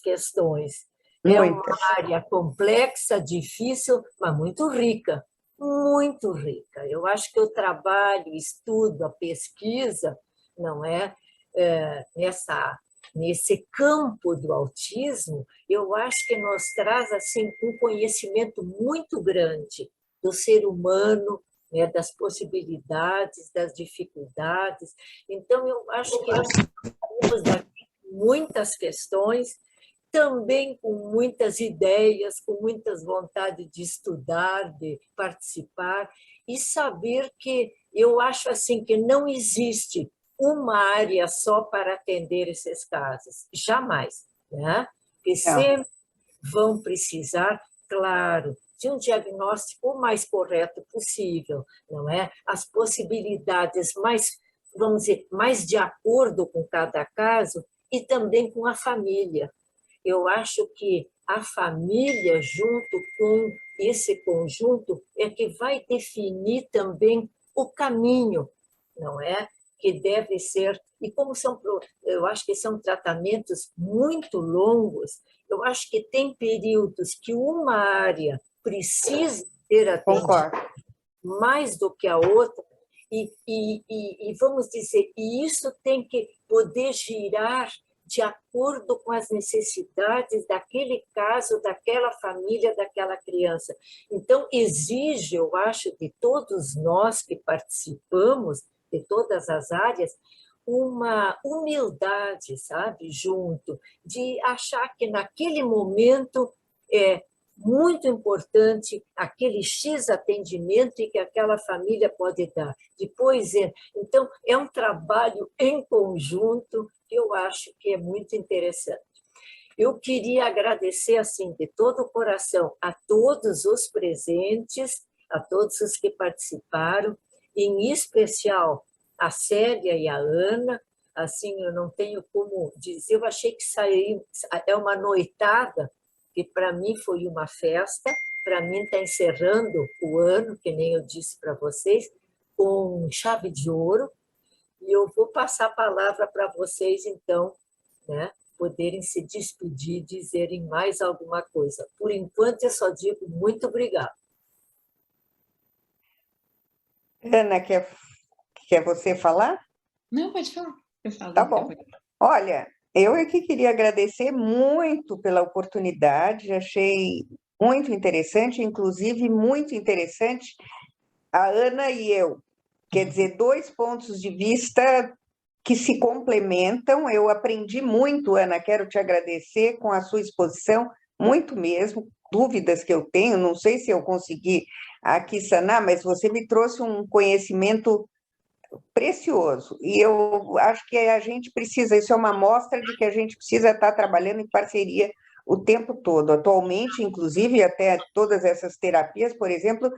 questões. É uma área complexa, difícil, mas muito rica. Muito rica. Eu acho que o trabalho, o estudo, a pesquisa, nesse campo do autismo, eu acho que nos traz assim, um conhecimento muito grande do ser humano, das possibilidades, das dificuldades. Então, eu acho que nós temos daqui muitas questões, também com muitas ideias, com muitas vontades de estudar, de participar, e saber que eu acho assim que não existe uma área só para atender esses casos, jamais, né? Porque sempre vão precisar, claro, de um diagnóstico o mais correto possível, não é? As possibilidades mais, vamos dizer, mais de acordo com cada caso e também com a família. Eu acho que a família, junto com esse conjunto, é que vai definir também o caminho não é? Que deve ser, e como eu acho que são tratamentos muito longos, eu acho que tem períodos que uma área precisa ter atendido Concordo. mais do que a outra, e vamos dizer, e isso tem que poder girar de acordo com as necessidades daquele caso, daquela família, daquela criança. Então, exige, eu acho, de todos nós que participamos, de todas as áreas, uma humildade, sabe, junto, de achar que naquele momento é muito importante aquele X atendimento e que aquela família pode dar. Depois, então, é um trabalho em conjunto que eu acho que é muito interessante. Eu queria agradecer, assim, de todo o coração a todos os presentes, a todos os que participaram, em especial a Célia e a Ana. Assim, eu não tenho como dizer, eu achei que saiu, é uma noitada, que para mim foi uma festa, para mim está encerrando o ano, que nem eu disse para vocês, com chave de ouro, e eu vou passar a palavra para vocês, então, né, poderem se despedir, dizerem mais alguma coisa. Por enquanto, eu só digo muito obrigada. Ana, quer você falar? Não, pode falar. Eu falo. Tá bom. Olha, eu é que queria agradecer muito pela oportunidade, achei muito interessante, inclusive muito interessante a Ana e eu. Quer dizer, 2 pontos de vista que se complementam. Eu aprendi muito, Ana, quero te agradecer com a sua exposição, muito mesmo. Dúvidas que eu tenho, não sei se eu consegui aqui sanar, mas você me trouxe um conhecimento precioso. E eu acho que a gente precisa, isso é uma amostra de que a gente precisa estar trabalhando em parceria o tempo todo. Atualmente, inclusive, até todas essas terapias, por exemplo,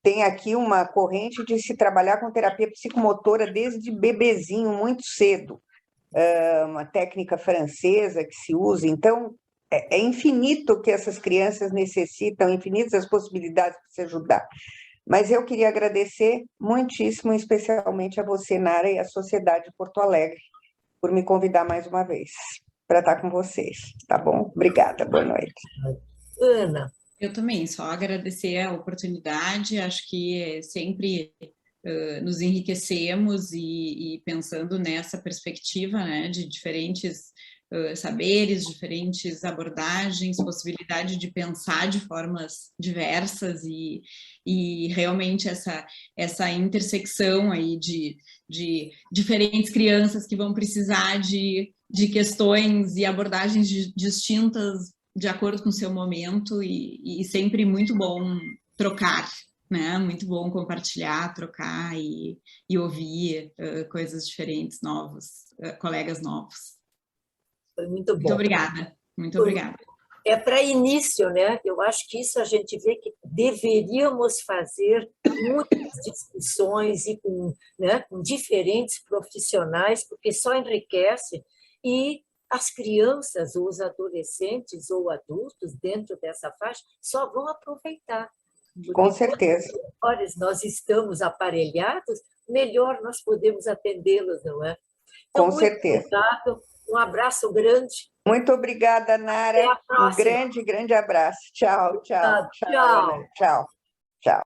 tem aqui uma corrente de se trabalhar com terapia psicomotora desde bebezinho, muito cedo. Uma técnica francesa que se usa. Então, é infinito o que essas crianças necessitam, infinitas as possibilidades para se ajudar. Mas eu queria agradecer muitíssimo, especialmente a você, Nara, e a Sociedade de Porto Alegre, por me convidar mais uma vez para estar com vocês, tá bom? Obrigada, boa noite. Ana. Eu também, só agradecer a oportunidade, acho que sempre nos enriquecemos e pensando nessa perspectiva, né, de diferentes saberes, diferentes abordagens, possibilidade de pensar de formas diversas e realmente essa intersecção aí de diferentes crianças que vão precisar de questões e abordagens distintas de acordo com o seu momento e sempre muito bom trocar, né? Muito bom compartilhar, trocar e ouvir coisas diferentes, novos, colegas novos. Foi muito bom. Muito obrigada, muito obrigada. É para início, né? Eu acho que isso a gente vê que deveríamos fazer muitas discussões e né, com diferentes profissionais, porque só enriquece e as crianças, ou os adolescentes ou adultos dentro dessa faixa só vão aproveitar. Com certeza. Quanto melhores nós estamos aparelhados, melhor nós podemos atendê-los, não é? Então, com certeza. Obrigado, um abraço grande. Muito obrigada, Nara. Um grande, grande abraço. Tchau, tchau. Tchau. Tchau.